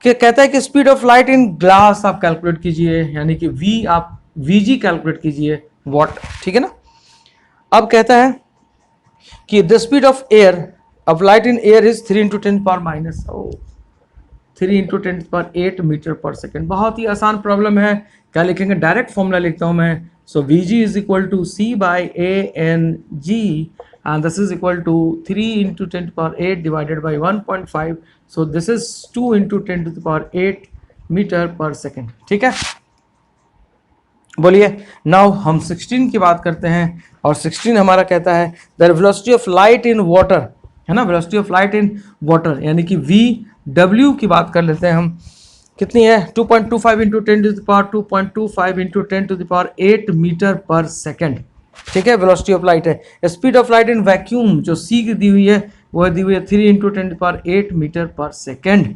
कहता है कि speed of light in glass आप कैलकुलेट कीजिए, यानी कि v आप vg कैलकुलेट कीजिए, वॉट, ठीक है ना। अब कहता है कि the speed of light in air is 3 × 10⁻⁸ मीटर/s। बहुत ही आसान प्रॉब्लम है। क्या लिखेंगे, डायरेक्ट फॉर्मूला लिखता हूं मैं। So vg is equal to c/ang and this is equal to 3 × 10⁸ divided by 1.5, so this is 2 × 10⁸ मीटर/s, ठीक है। बोलिए, नाउ हम 16 की बात करते हैं, और 16 हमारा कहता है the velocity of light in water, है ना, velocity of light in water, यानी कि VW की बात कर लेते हैं हम, कितनी है 2.25 × 10⁻².2.25 × 10⁸ मीटर/s, ठीक है, वेलोसिटी ऑफ लाइट है। Speed of light in vacuum जो सी की दी हुई है वो दी हुई है 3 × 10⁸ मीटर पर सेकेंड।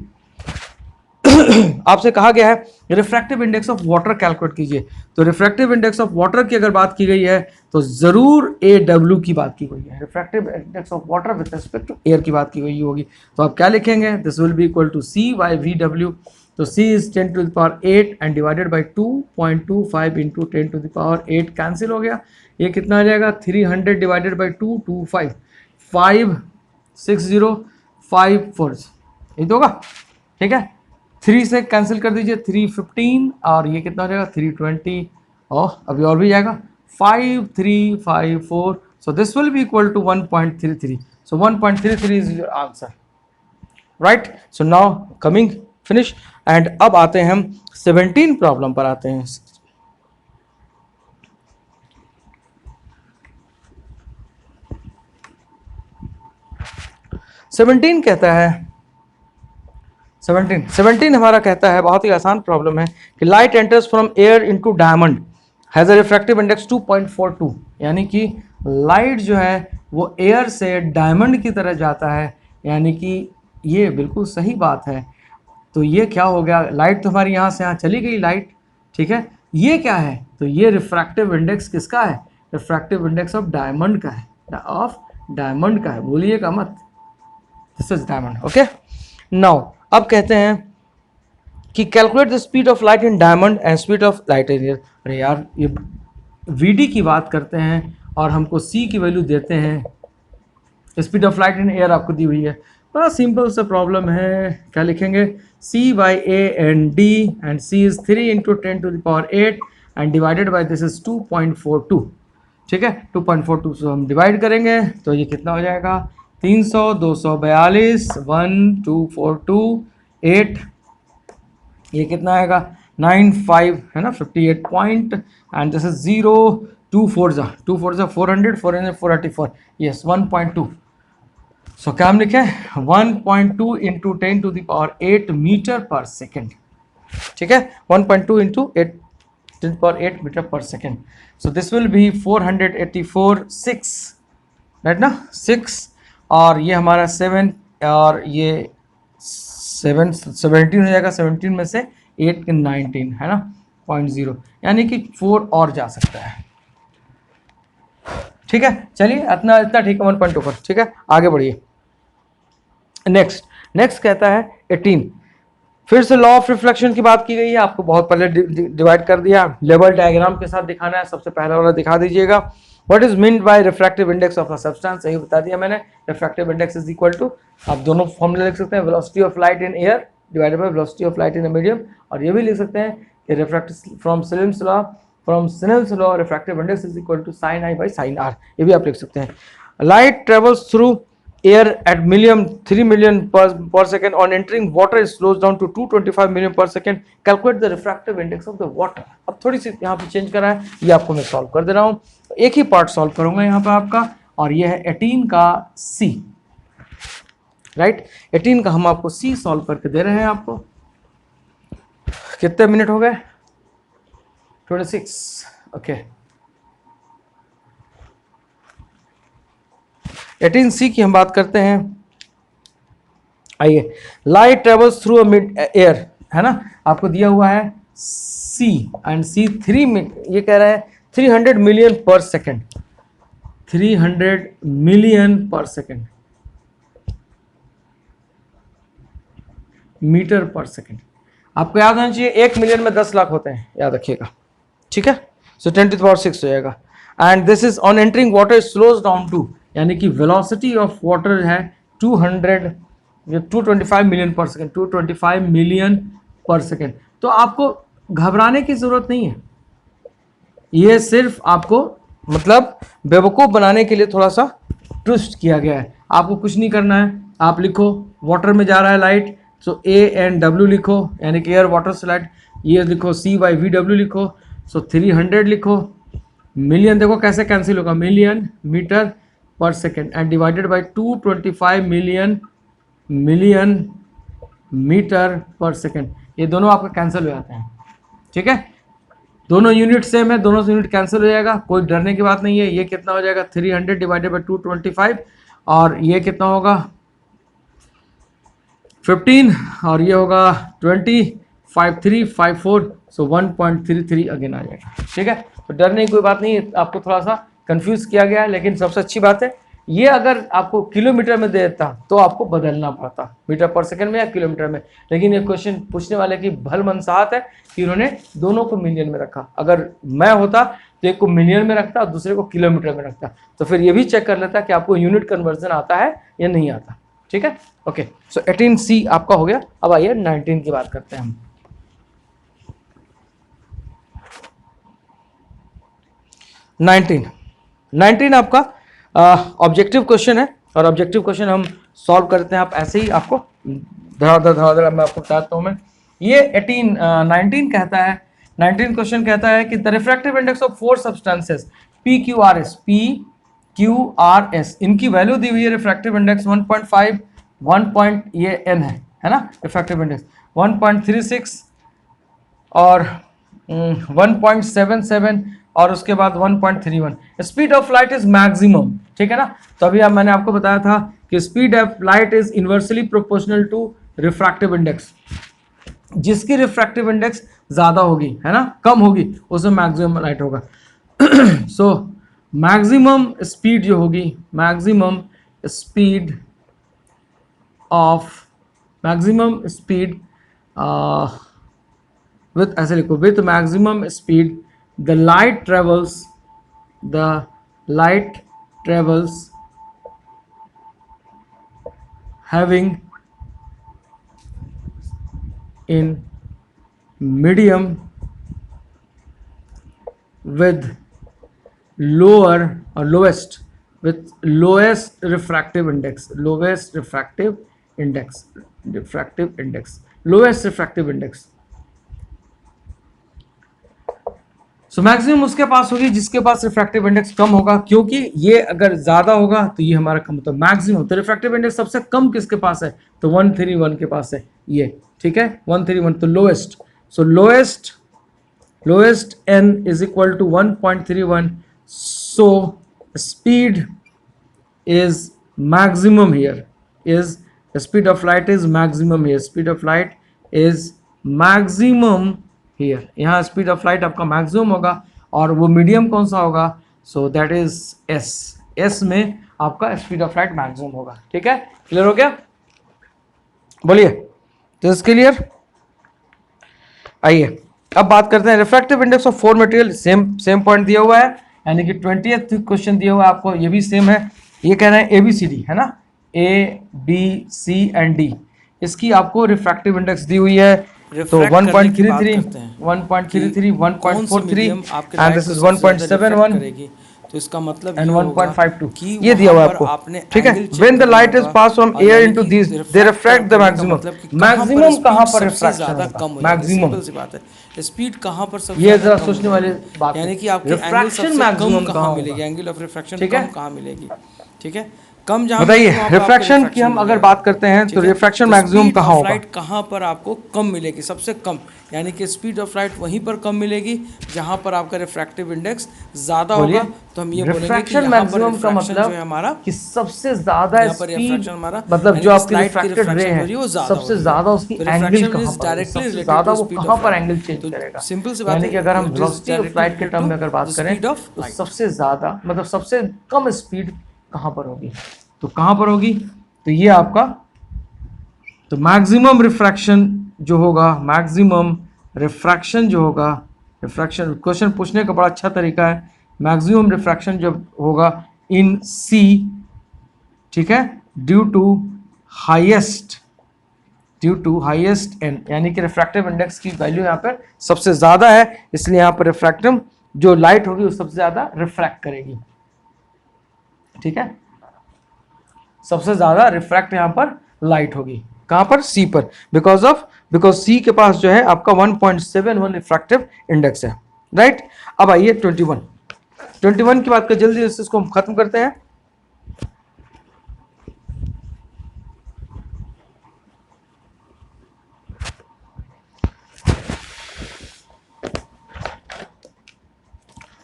आपसे कहा गया है refractive index of water calculate कीजिए। तो रिफ्रैक्टिव इंडेक्स ऑफ वाटर की अगर बात की गई है तो जरूर AW की बात की गई है। Refractive index of water with respect to air की बात की गई होगी। तो आप क्या लिखेंगे, this will be equal to C/VW। तो C is 10⁸ and divided by 2.25 into 10⁸ cancel हो गया। ये कितना आ जाएगा, 300 डिवाइडेड बाई 225 56054 ये तो होगा। ठीक है, 3 से कैंसिल कर दीजिए 315 और ये कितना हो जाएगा 320 और अभी और भी जाएगा 5354। So this will be equal to 1.33। So 1.33 is your answer, right. So now coming finish and अब आते हैं हम 17 प्रॉब्लम पर आते हैं। 17 कहता है 17 हमारा कहता है, बहुत ही आसान प्रॉब्लम है कि light enters from air into diamond has a refractive index 2.42। यानी कि लाइट जो है वो एयर से डायमंड की तरह जाता है, यानी कि ये बिल्कुल सही बात है। तो ये क्या हो गया, लाइट तो हमारी यहाँ से यहाँ चली गई लाइट, ठीक है। ये क्या है, तो ये रिफ्रैक्टिव इंडेक्स किसका है, रिफ्रैक्टिव इंडेक्स ऑफ डायमंड का है, डायमंड का है, भूलिएगा मत, this is diamond. Okay, now अब कहते हैं कि calculate the speed of light in diamond and speed of light in air. अरे यार, ये VD की बात करते हैं और हमको C की वैल्यू देते हैं, speed of light in air आपको दी हुई है। बड़ा सिंपल सा प्रॉब्लम है, क्या लिखेंगे, C/A and D and C is 3 × 10⁸ and divided by this is 2.42। ठीक है, 2.42 से हम डिवाइड करेंगे तो ये कितना हो जाएगा 300 242 1 2 4 2 8, ये कितना आएगा 95 है ना 58 पॉइंट एंड दिस इज 0 2 4 जा 400 484 यस 1.2। सो क्या हम लिखे 1.2 इंटू 10⁸ मीटर पर सेकेंड। ठीक है, 1.2 इंटू 10⁸ मीटर पर second. So this will B 484 6, right ना 6 और ये हमारा 7 और ये 17 हो जाएगा, 17 में से 8 के 19 है ना 0.0, यानी कि 4 और जा सकता है। ठीक है, चलिए इतना ठीक है 1.2 पर। ठीक है, आगे बढ़िए। नेक्स्ट कहता है 18, फिर से लॉ ऑफ रिफ्लेक्शन की बात की गई है, आपको बहुत पहले डिवाइड कर दिया, लेवल डायग्राम के साथ दिखाना है, सबसे पहला वाला दिखा दीजिएगा। What is mean by refractive index of a substance, सही बता दिया मैंने। Refractive index is equal to, आप दोनों फॉर्मूले लिख सकते हैं, velocity of light in air divided by velocity of light in a medium, और ये भी लिख सकते हैं कि refractive from Snell's law refractive index is equal to sin I by sin R, ये भी आप लिख सकते हैं। Light travels through air at 3 million per second, on entering water it slows down to 225 million per second, calculate the refractive index of the water। अब थोड़ी सी यहाँ पे चेंज करा है, ये आपको मैं सॉल्व कर दे रहा हूँ, एक ही पार्ट सॉल्व करूंगा यहाँ पे आपका, और ये है 18 का C, राइट। 18 का हम आपको C सॉल्व करके दे रहे हैं आपको। कितने मिनट हो गए 26, ओके। 18C की हम बात करते हैं, आइए। Light travels through a mid air, है ना, आपको दिया हुआ है C एंड C 3 में ये कह रहा है 300 मिलियन पर सेकेंड, 300 मिलियन पर सेकेंड, मीटर पर सेकेंड। आपको याद होना चाहिए 1 मिलियन में 10 लाख होते हैं, याद रखिएगा, ठीक है। सो 10⁶ हो जाएगा, and this is on entering water slows down to, यानी कि वेलोसिटी ऑफ वाटर है 225 मिलियन पर सेकेंड, 225 मिलियन पर सेकेंड। तो आपको घबराने की जरूरत नहीं है, ये सिर्फ आपको मतलब बेवकूफ़ बनाने के लिए थोड़ा सा ट्विस्ट किया गया है। आपको कुछ नहीं करना है, आप लिखो वाटर में जा रहा है light, so A and W लिखो, यानी कि एयर वाटर से लाइट, ये लिखो C/VW लिखो, सो 300 लिखो, मिलियन देखो कैसे कैंसिल होगा, मिलियन मीटर पर second and divided by 225 million metre पर सेकेंड, ये दोनों आपका कैंसिल हो जाते हैं, ठीक है। दोनों यूनिट सेम है, दोनों से यूनिट कैंसिल हो जाएगा, कोई डरने की बात नहीं है। ये कितना हो जाएगा 300 डिवाइडेड बाई 225 और ये कितना होगा 15 और ये होगा 20 5354 सो 1.33 अगेन आ जाएगा। ठीक है, तो डरने की कोई बात नहीं है, आपको थोड़ा सा कंफ्यूज किया गया है, लेकिन सबसे अच्छी बात है ये अगर आपको किलोमीटर में दे देता तो आपको बदलना पड़ता मीटर पर सेकंड में या किलोमीटर में, लेकिन ये क्वेश्चन पूछने वाले की भल मनसाहत है कि उन्होंने दोनों को मिलियन में रखा। अगर मैं होता तो एक को मिलियन में रखता और दूसरे को किलोमीटर में रखता, तो फिर ये भी चेक कर लेता कि आपको यूनिट कन्वर्जन आता है या नहीं आता। ठीक है, ओके, सो 18C आपका हो गया। अब आइए 19 की बात करते हैं हम। 19 आपका ऑब्जेक्टिव क्वेश्चन है और ऑब्जेक्टिव क्वेश्चन हम सॉल्व करते हैं। आप ऐसे ही आपको धड़ाधड़ मैं आपको बताता हूँ। मैं ये 19 कहता है, 19 क्वेश्चन कहता है कि the refractive index of 4 substances PQRS, PQRS इनकी वैल्यू दी हुई है। रिफ्रैक्टिव इंडेक्स 1.5 1 पॉइंट ये n है ना, रिफ्रैक्टिव इंडेक्स 1.36 और 1.77 और उसके बाद 1.31। Speed of light is maximum, ठीक है ना। तो अभी मैंने आपको बताया था कि speed of light is inversely proportional to refractive index. जिसकी रिफ्रैक्टिव इंडेक्स ज्यादा होगी, है ना, कम होगी, उसमें मैक्सिमम लाइट होगा। सो मैक्सिमम स्पीड जो होगी, maximum speed of maximum speed with ऐसे लिखो, with maximum speed the light travels having in medium with lower or lowest refractive index, lowest refractive index। So maximum उसके पास होगी जिसके पास refractive index कम होगा, क्योंकि ये अगर ज्यादा होगा तो ये हमारा कम होता है। मैक्सिमम तो रिफ्रैक्टिव इंडेक्स सबसे कम किसके पास है, तो 131 के पास है ये। ठीक है, 131 तो lowest. So lowest n is equal to 1.31। So speed is maximum here, is speed of light is maximum here, speed of light is maximum here. यहाँ स्पीड ऑफ लाइट आपका मैक्सिमम होगा और वो मीडियम कौन सा होगा, सो दैट इज एस में आपका स्पीड ऑफ लाइट मैक्सिमम होगा। ठीक है, क्लियर हो गया, बोलिए, दिस इज क्लियर। आइए अब बात करते हैं refractive index of 4 material. Same point दिया हुआ है, यानी कि 20th क्वेश्चन दिया हुआ है आपको, ये भी सेम है। ये कह रहे हैं ABCD है ना, ABC एंड D, इसकी आपको रिफ्रैक्टिव इंडेक्स दी हुई है। तो 1.33 1.33 1.43 एंड दिस इज 1.71 तो इसका मतलब एंड ये होगा 1.52 कि ये दिया हुआ है वहाँ पर आपको। आपने ठीक है, angle check व्हेन द करना लाइट इज होगा पास फ्रॉम और एयर यानी इनटू कि this they refract refract the करने का मैक्सिमम। मतलब कि कहाँ पर मैक्सिमम speed कहां पर सबसे रिफ्रैक्शन ज़्यादा होगा, कम हो जाएगी, मैक्सिमम सिंपल सी बात है। स्पीड कहाँ पर सबसे ये ज़्यादा जरा कम हो सोचने वाली जाएगी, बात है। यानी कि आपकी एंगल रिफ्रैक्शन सबसे कम मैक्सिमम कहाँ कहां मिलेगी, होगा, एंगल ऑफ रिफ्रैक्शन ठीक कम है। कहाँ मिलेगी। ठीक है, कम जहाँ बताइए मिलेगी वहाँ पर आपको रिफ्रैक्शन की रिफ्रैक्शन हम मिल अगर जाएगा बात आपको। करते हैं तो ठीक है, रिफ्रैक्शन तो मैक्सिमम स्पीड कहां ऑफ होगा, लाइट कहाँ पर आपको कम मिलेगी, सबसे कम, यानी कि स्पीड ऑफ लाइट वहीं पर कम मिलेगी जहाँ पर आपका रिफ्रैक्टिव इंडेक्स ज़्यादा होगा। बोलिए। तो हम ये बोलेंगे कि रिफ्रैक्शन यहाँ पर मैक्सिमम का रिफ्रैक्शन जो मतलब है हमारा, कि सबसे ज्यादा यहाँ पर स्पीड, रिफ्रैक्शन हमारा मतलब यानी जो कि आपकी स्लाइट की रिफ्रैक्टेड रे रिफ्रैक्शन हो है रही है वो ज़्यादा हो सबसे रही है। ज्यादा उसकी तो एंगल रिफ्रैक्शन कहाँ इज पर होगी, डायरेक्टली सबसे रिलेटेड ज्यादा टू वो स्पीड कहाँ ऑफ पर लाइट। एंगल चेंज तो करेगा। सिंपल सी बात यानी है, कि अगर हम it is velocity of directly light के रिलेटेड टर्म टू में अगर बात द करें स्पीड ऑफ तो लाइट। सबसे ज्यादा मतलब सबसे कम स्पीड कहाँ पर होगी, तो कहाँ पर होगी, तो ये आपका, तो मैक्सिमम रिफ्रैक्शन जो होगा, मैक्सिमम रिफ्रैक्शन जो होगा, रिफ्रैक्शन क्वेश्चन पूछने का बड़ा अच्छा तरीका है। मैक्सिमम रिफ्रैक्शन जब होगा इन सी, ठीक है, ड्यू टू हाईएस्ट एन, यानी कि रिफ्रैक्टिव इंडेक्स की वैल्यू यहाँ पर सबसे ज्यादा है, इसलिए यहाँ पर रिफ्रैक्टिव जो लाइट होगी वो सबसे ज्यादा रिफ्रैक्ट करेगी। ठीक है, सबसे ज्यादा रिफ्रैक्ट यहाँ पर लाइट होगी, कहां पर, सी पर, बिकॉज सी के पास जो है आपका 1.71 रिफ्रैक्टिव इंडेक्स है। राइट, अब आइए 21 की बात कर, जल्दी से इसको हम खत्म करते हैं।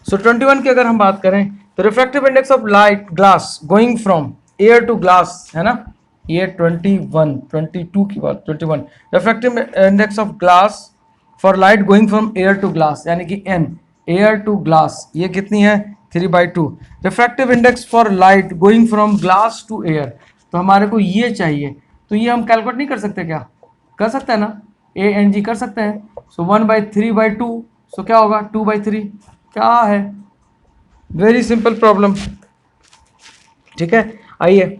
सो 21 की अगर हम बात करें तो refractive index of light glass going from air to glass है ना, ये 21 22 की बात 21 refractive index of glass for light going from air to glass यानी कि n एयर टू ग्लास ये कितनी है 3/2। Refractive index for light going from glass to air, तो हमारे को ये चाहिए, तो ये हम कैलकुलेट नहीं कर सकते क्या? कर सकते हैं ना, ANG कर सकते हैं। सो 1/3/2 सो क्या होगा 2/3, क्या है, वेरी सिंपल प्रॉब्लम। ठीक है, आइए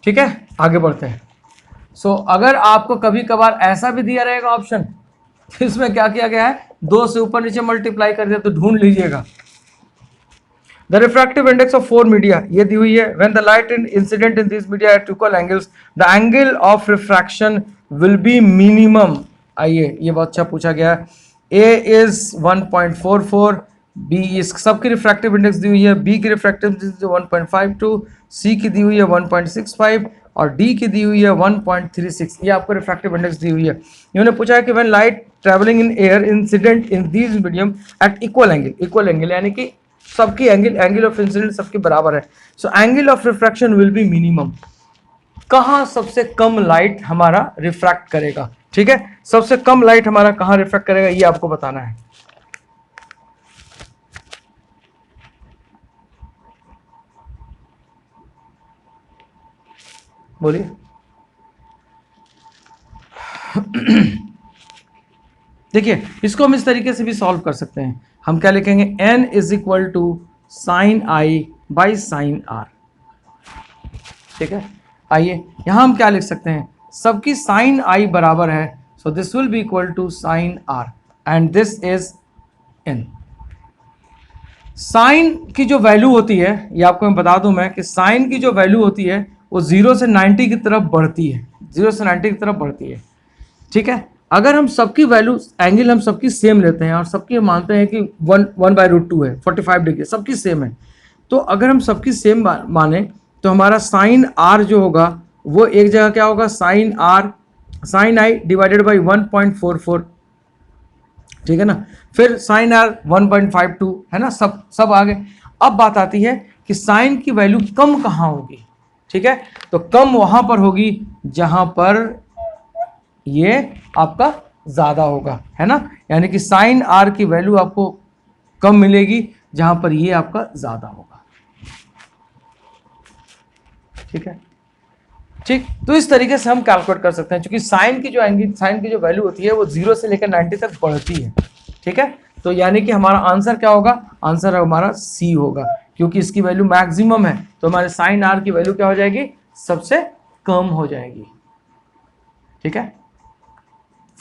ठीक है आगे बढ़ते हैं। सो अगर आपको कभी कभार ऐसा भी दिया रहेगा ऑप्शन, इसमें क्या किया गया है 2 से ऊपर नीचे मल्टीप्लाई कर दिया, तो ढूंढ लीजिएगा। The refractive index of 4 media ये दी हुई है, when the light in incident in this media at equal angles the angle of refraction will be minimum. आइए ये बहुत अच्छा पूछा गया है। ए इज 1.44, बी इस सबकी रिफ्रैक्टिव इंडेक्स दी हुई है, बी की रिफ्रैक्टिव इंडेक्स 1.52, सी की दी हुई है 1.65 और डी की दी हुई है 1.36। ये आपको रिफ्रैक्टिव इंडेक्स दी हुई है। इन्होंने पूछा है कि when light travelling in air incident in this medium at equal angle यानी कि सबकी एंगल ऑफ इंसिडेंट सबके बराबर है। So angle of refraction will be minimum. कहां सबसे कम लाइट हमारा रिफ्रैक्ट करेगा? ठीक है, सबसे कम लाइट हमारा कहां रिफ्रैक्ट करेगा ये आपको बताना है। बोलिए। देखिए इसको हम इस तरीके से भी सॉल्व कर सकते हैं। हम क्या लिखेंगे, n is equal to sine i by sine r. ठीक है, आइए यहां हम क्या लिख सकते हैं, सबकी साइन आई बराबर है, so this will be equal to sine r and this is n। Sine की जो वैल्यू होती है, ये आपको मैं बता दूं मैं कि साइन की जो वैल्यू होती है वो 0 से 90 की तरफ बढ़ती है, 0 से 90 की तरफ बढ़ती है। ठीक है, अगर हम सबकी वैल्यू एंगल हम सबकी सेम लेते हैं और सबकी मानते हैं कि 1/√2 है 45 डिग्री सबकी सेम है, तो अगर हम सबकी सेम माने तो हमारा साइन आर जो होगा वो एक जगह क्या होगा, साइन आई डिवाइडेड बाई 1.44। ठीक है ना, फिर साइन आर 1.52 है ना, सब आगे। अब बात आती है कि साइन की वैल्यू कम कहाँ होगी? ठीक है, तो कम वहां पर होगी जहां पर ये आपका ज्यादा होगा, है ना, यानी कि साइन आर की वैल्यू आपको कम मिलेगी जहां पर ये आपका ज्यादा होगा। ठीक है, ठीक, तो इस तरीके से हम कैलकुलेट कर सकते हैं, क्योंकि साइन की जो वैल्यू होती है वो 0 से लेकर 90 तक बढ़ती है। ठीक है, तो यानी कि हमारा आंसर क्या होगा, आंसर हमारा सी होगा, क्योंकि इसकी वैल्यू मैक्सिमम है, तो हमारे साइन आर की वैल्यू क्या हो जाएगी, सबसे कम हो जाएगी। ठीक है,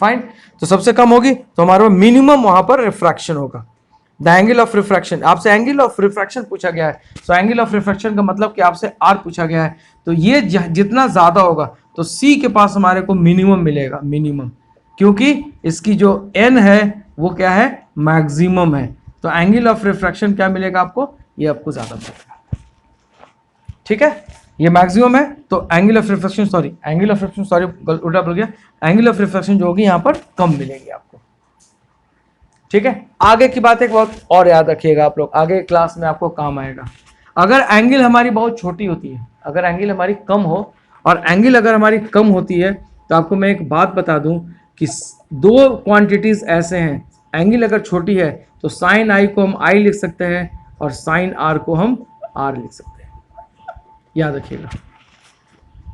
फाइन, तो सबसे कम होगी तो हमारा मिनिमम वहां पर रिफ्रैक्शन होगा। द एंगल ऑफ रिफ्रैक्शन, आपसे एंगल ऑफ रिफ्रैक्शन पूछा गया है, सो एंगल ऑफ रिफ्रैक्शन का मतलब कि आपसे आर पूछा गया है, तो ये जितना ज्यादा होगा तो सी के पास हमारे को मिनिमम मिलेगा, मिनिमम, क्योंकि इसकी जो एन है वो क्या है, मैक्सिमम है, तो एंगल ऑफ रिफ्रैक्शन क्या मिलेगा आपको, ये आपको ज्यादा मिलेगा। ठीक है, ये मैक्सिमम है, तो एंगल ऑफ रिफ्रैक्शन उल्टा बोल गया, एंगल ऑफ रिफ्रैक्शन जो होगी यहां पर कम मिलेगी आपको। ठीक है, आगे की बात एक बहुत और याद रखिएगा आप लोग, आगे क्लास में आपको काम आएगा। अगर एंगल हमारी बहुत छोटी होती है, अगर एंगल हमारी कम हो, और एंगल अगर हमारी कम होती है, तो आपको मैं एक बात बता दूं कि 2 क्वांटिटीज ऐसे हैं, एंगल अगर छोटी है तो साइन आई को हम आई लिख सकते हैं और साइन आर को हम आर लिख सकते हैं, याद रखिएगा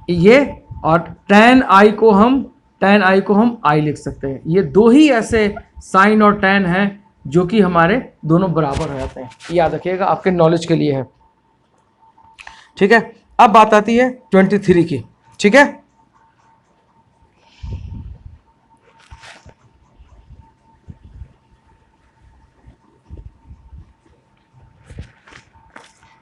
ये, और tan आई को हम आई लिख सकते हैं। ये 2 ही ऐसे साइन और tan हैं जो कि हमारे दोनों बराबर हो जाते हैं, याद रखिएगा, आपके नॉलेज के लिए है। ठीक है, अब बात आती है 23 की। ठीक है,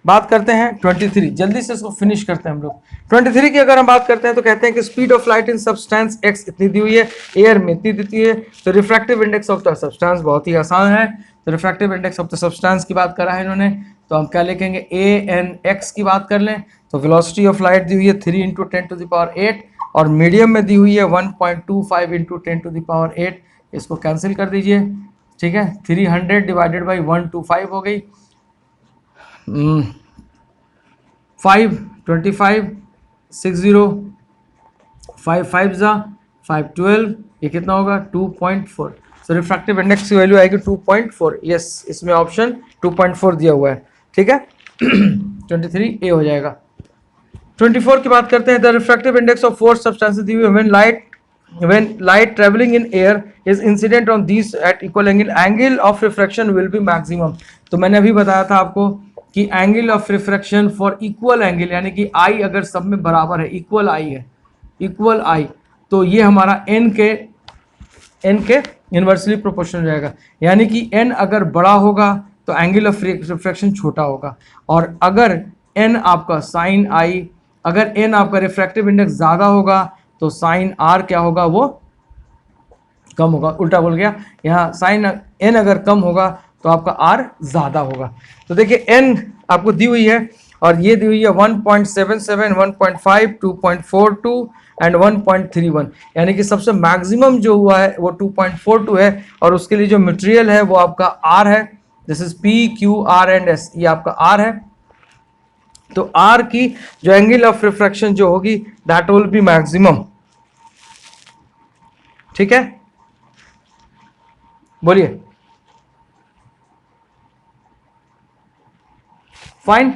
बात करते हैं 23, जल्दी से इसको फिनिश करते हैं हम लोग। 23 की अगर हम बात करते हैं तो कहते हैं कि speed of light in substance x इतनी दी हुई है, एयर में इतनी दी है, तो refractive index of the substance बहुत ही आसान है, तो refractive index of the substance की बात करा है इन्होंने, तो हम क्या लिखेंगे, ANX की बात कर लें तो वेलोसिटी ऑफ लाइट दी हुई है 3 × 10⁸ और मीडियम में दी हुई है 1.25 × 10⁸, इसको कैंसिल कर दीजिए, ठीक है। 300 डिवाइडेड बाई 125 हो गई, 5 25 60 5 5 जा 5 12, ये कितना होगा 2.4। सो रिफ्रैक्टिव इंडेक्स की वैल्यू आएगी 2.4। यस, इसमें ऑप्शन 2.4 दिया हुआ है, ठीक है। 23 ए हो जाएगा। 24 की बात करते हैं। The refractive index of four substances दी हुई when light traveling in air is incident on these at equal angle of refraction will be maximum। तो मैंने अभी बताया था आपको कि angle of refraction for equal angle, यानी कि आई अगर सब में बराबर है, इक्वल आई है, इक्वल आई, तो ये हमारा एन के इन्वर्सली प्रोपोर्शनल हो जाएगा। यानी कि एन अगर बड़ा होगा तो एंगल ऑफ रिफ्रैक्शन छोटा होगा, और अगर एन आपका साइन आई, अगर एन आपका रिफ्रैक्टिव इंडेक्स ज़्यादा होगा तो साइन आर क्या होगा, वो कम होगा। उल्टा बोल गया, यहाँ साइन एन अगर कम होगा तो आपका आर ज़्यादा होगा। तो देखिए एन आपको दी हुई है, और ये दी हुई है 1.77, 1.5, 2.42 एंड 1.31, यानी कि सबसे मैक्सिमम जो हुआ है वो 2.42 है, और उसके लिए जो मटेरियल है वो आपका आर है। This is P Q R and S, ये आपका आर है। तो आर की जो एंगल ऑफ रिफ्रैक्शन जो होगी दैट विल बी मैक्सिमम, ठीक है, बोलिए। फाइन।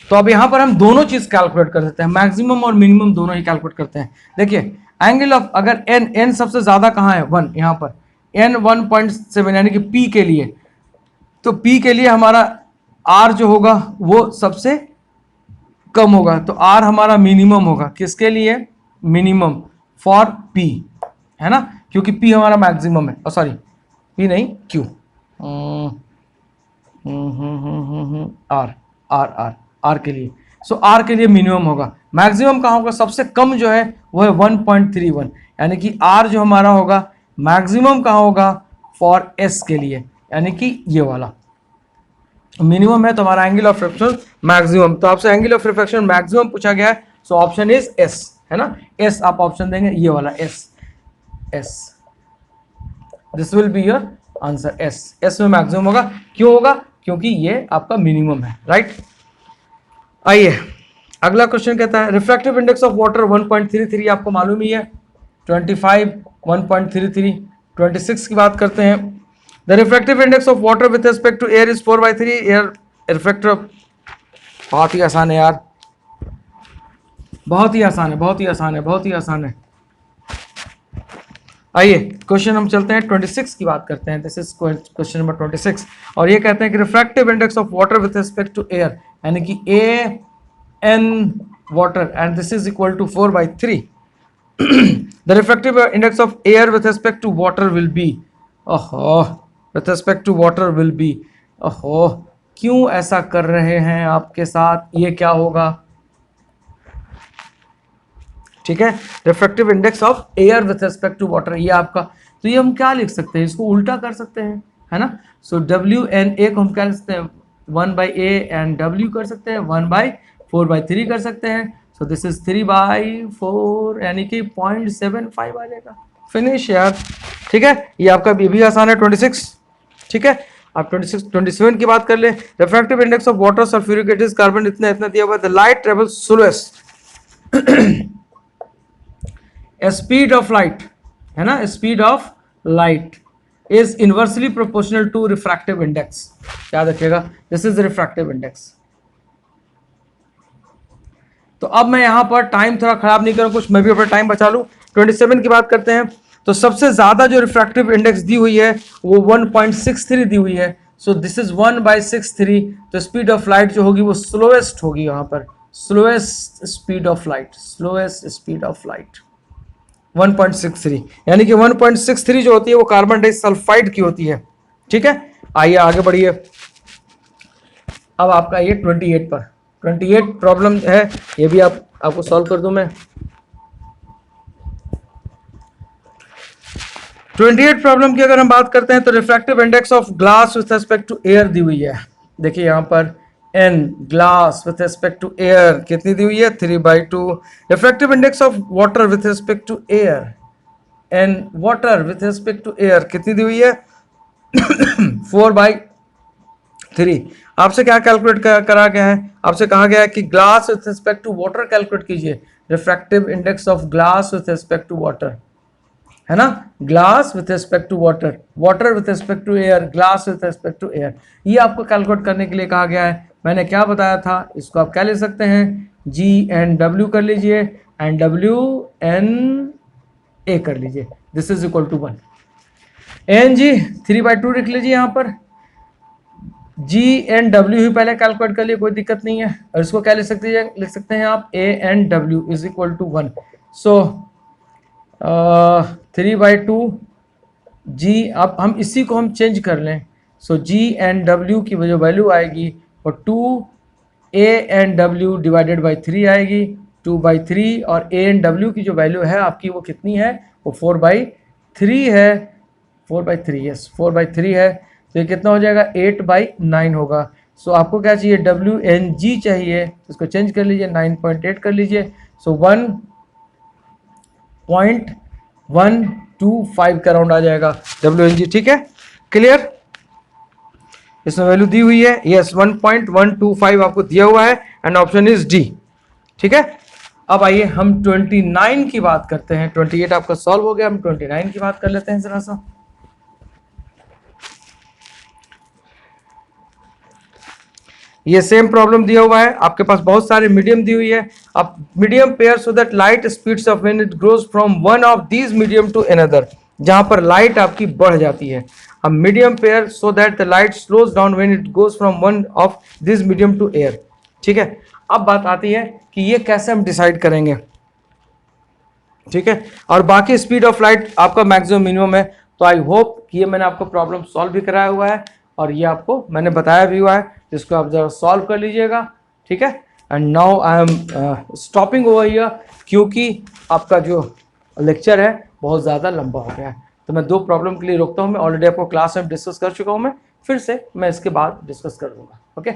तो अब यहां पर हम दोनों चीज कैलकुलेट कर सकते हैं, मैक्सिमम और मिनिमम दोनों ही कैलकुलेट करते हैं। देखिए एंगल ऑफ, अगर एन सबसे ज्यादा कहां है, 1, यहां पर एन 1.7, यानी कि पी के लिए, तो पी के लिए हमारा आर जो होगा वो सबसे कम होगा, तो आर हमारा मिनिमम होगा। किसके लिए? मिनिमम फॉर पी, है ना, क्योंकि पी हमारा मैक्सिमम है, सॉरी पी नहीं, q, r r r r के लिए। सो आर के लिए मिनिमम होगा। मैक्सिमम कहाँ होगा? सबसे कम जो है वो है 1.31, यानी कि आर जो हमारा होगा मैक्सिमम कहाँ होगा? फॉर एस के लिए, यानी कि ये वाला मिनिमम है, तो हमारा एंगल ऑफ रिफ्रैक्शन मैक्सिमम। तो आपसे एंगल ऑफ रिफ्रैक्शन मैक्सिमम पूछा गया है, सो ऑप्शन इज एस, है ना, एस आप ऑप्शन देंगे, ये वाला S, S, this will be your answer, S. S में मैक्सिमम होगा, क्यों होगा? क्योंकि ये आपका मिनिमम है, राइट। आइए अगला क्वेश्चन कहता है रिफ्रैक्टिव इंडेक्स ऑफ वाटर 1.33, आपको मालूम ही है, 25 1.33, 26 की बात करते हैं। The refractive index of water with respect to air is 4/3। Air refractive, बहुत ही आसान है यार, बहुत ही आसान है, बहुत ही आसान है, बहुत ही आसान है। आइए क्वेश्चन हम चलते हैं 26 की बात करते हैं। दिस इज क्वेश्चन नंबर 26, और ये कहते हैं कि refractive index of water with respect to air, यानी कि a n water and this is equal to 4/3। The refractive index of air with respect to water will be, ओहो, with respect to water will be, ओहो, क्यों ऐसा कर रहे हैं आपके साथ, ये क्या होगा? ठीक है, refractive index of air with respect to water, ये आपका, तो ये हम क्या लिख सकते हैं, इसको उल्टा कर सकते हैं, है ना। सो डब्ल्यू एन ए को हम क्या लिख सकते हैं, 1/a एंड डब्ल्यू कर सकते हैं, 1/4/3 कर सकते हैं। सो दिस इज 3/4, यानी कि 0.75 आ जाएगा। फिनिश यार, ठीक है, ये आपका भी आसान है 26, ठीक है। आप 26 27 की बात कर ले। Refractive index of water sulphuric acid carbon इतना इतना दिया हुआ है। The light travels slowest, speed of light, है ना, speed of light is inversely proportional to refractive index, याद रखिएगा, दिस इज रिफ्रैक्टिव इंडेक्स। तो अब मैं यहां पर टाइम थोड़ा खराब नहीं करूं, कुछ मैं भी अपना टाइम बचा लूं। 27 की बात करते हैं। तो सबसे ज्यादा जो रिफ्रैक्टिव इंडेक्स दी हुई है वो 1.63 दी हुई है। So this is 1/63। तो स्पीड ऑफ लाइट जो होगी वो स्लोएस्ट होगी, यहां पर slowest speed of light, slowest speed of light 1.63, यानी कि 1.63 जो होती है वो कार्बन डाइसल्फाइड की होती है, ठीक है। आइए आगे बढ़िए। अब आपका ये 28 पर 28 प्रॉब्लम है, ये भी आपको सॉल्व कर दूं मैं। 28 प्रॉब्लम की अगर हम बात करते हैं तो refractive index of glass with respect to air दी हुई है। देखिए यहाँ पर n glass with respect to air कितनी दी हुई है, 3/2। Refractive index of water with respect to air, and water with respect to air कितनी दी हुई है 4/3। आपसे क्या कैलकुलेट करा गया है, आपसे कहा गया है कि glass with respect to water calculate कीजिए, refractive index of glass with respect to water, है ना, glass with respect to water, water with respect to air, glass with respect to air, ये आपको कैलकुलेट करने के लिए कहा गया है। मैंने क्या बताया था, इसको आप क्या लिख सकते हैं, G/W कर लीजिए एंड WN/A कर लीजिए, this is equal to 1। Ng 3/2 लिख लीजिए यहाँ पर, G/W ही पहले कैलकुलेट कर लिए, कोई दिक्कत नहीं है, और इसको क्या लिख सकते हैं आप, A/W is equal to 1। So 3/2 G, अब हम इसी को हम चेंज कर लें, सो G/W की जो वैल्यू आएगी वो 2A/W डिवाइडेड बाई 3 आएगी, 2/3, और A/W की जो वैल्यू है आपकी वो कितनी है, वो 4/3 है, 4/3, यस 4/3 है, तो ये कितना हो जाएगा 8/9 होगा। सो आपको क्या चाहिए, WNG चाहिए, इसको चेंज कर लीजिए 9.8 कर लीजिए, सो 1.125 का राउंड आ जाएगा WNG, ठीक है, क्लियर, इसमें वैल्यू दी हुई है, यस 1.125 आपको दिया हुआ है एंड ऑप्शन इज डी, ठीक है। अब आइए हम 29 की बात करते हैं, 28 आपका सॉल्व हो गया, हम 29 की बात कर लेते हैं जरा सा। ये सेम प्रॉब्लम दिया हुआ है, आपके पास बहुत सारे मीडियम दी हुई है, अब medium pair so that light speeds of when it grows from one of these medium to another, जहां पर लाइट आपकी बढ़ जाती है। अब medium pair so that the light slows down when it goes from one of this medium to air, ठीक है। अब बात आती है कि ये कैसे हम डिसाइड करेंगे, ठीक है, और बाकी स्पीड ऑफ लाइट आपका मैक्सिमम मिनिमम है। तो आई होप कि ये मैंने आपको प्रॉब्लम सॉल्व भी कराया हुआ है और ये आपको मैंने बताया भी हुआ है, जिसको आप जरा सॉल्व कर लीजिएगा, ठीक है। And now I am stopping over here, क्योंकि आपका जो लेक्चर है बहुत ज़्यादा लंबा हो गया है, तो मैं 2 प्रॉब्लम के लिए रोकता हूँ। मैं ऑलरेडी आपको क्लास में डिस्कस कर चुका हूँ, मैं फिर से मैं इसके बाद डिस्कस कर दूँगा, ओके।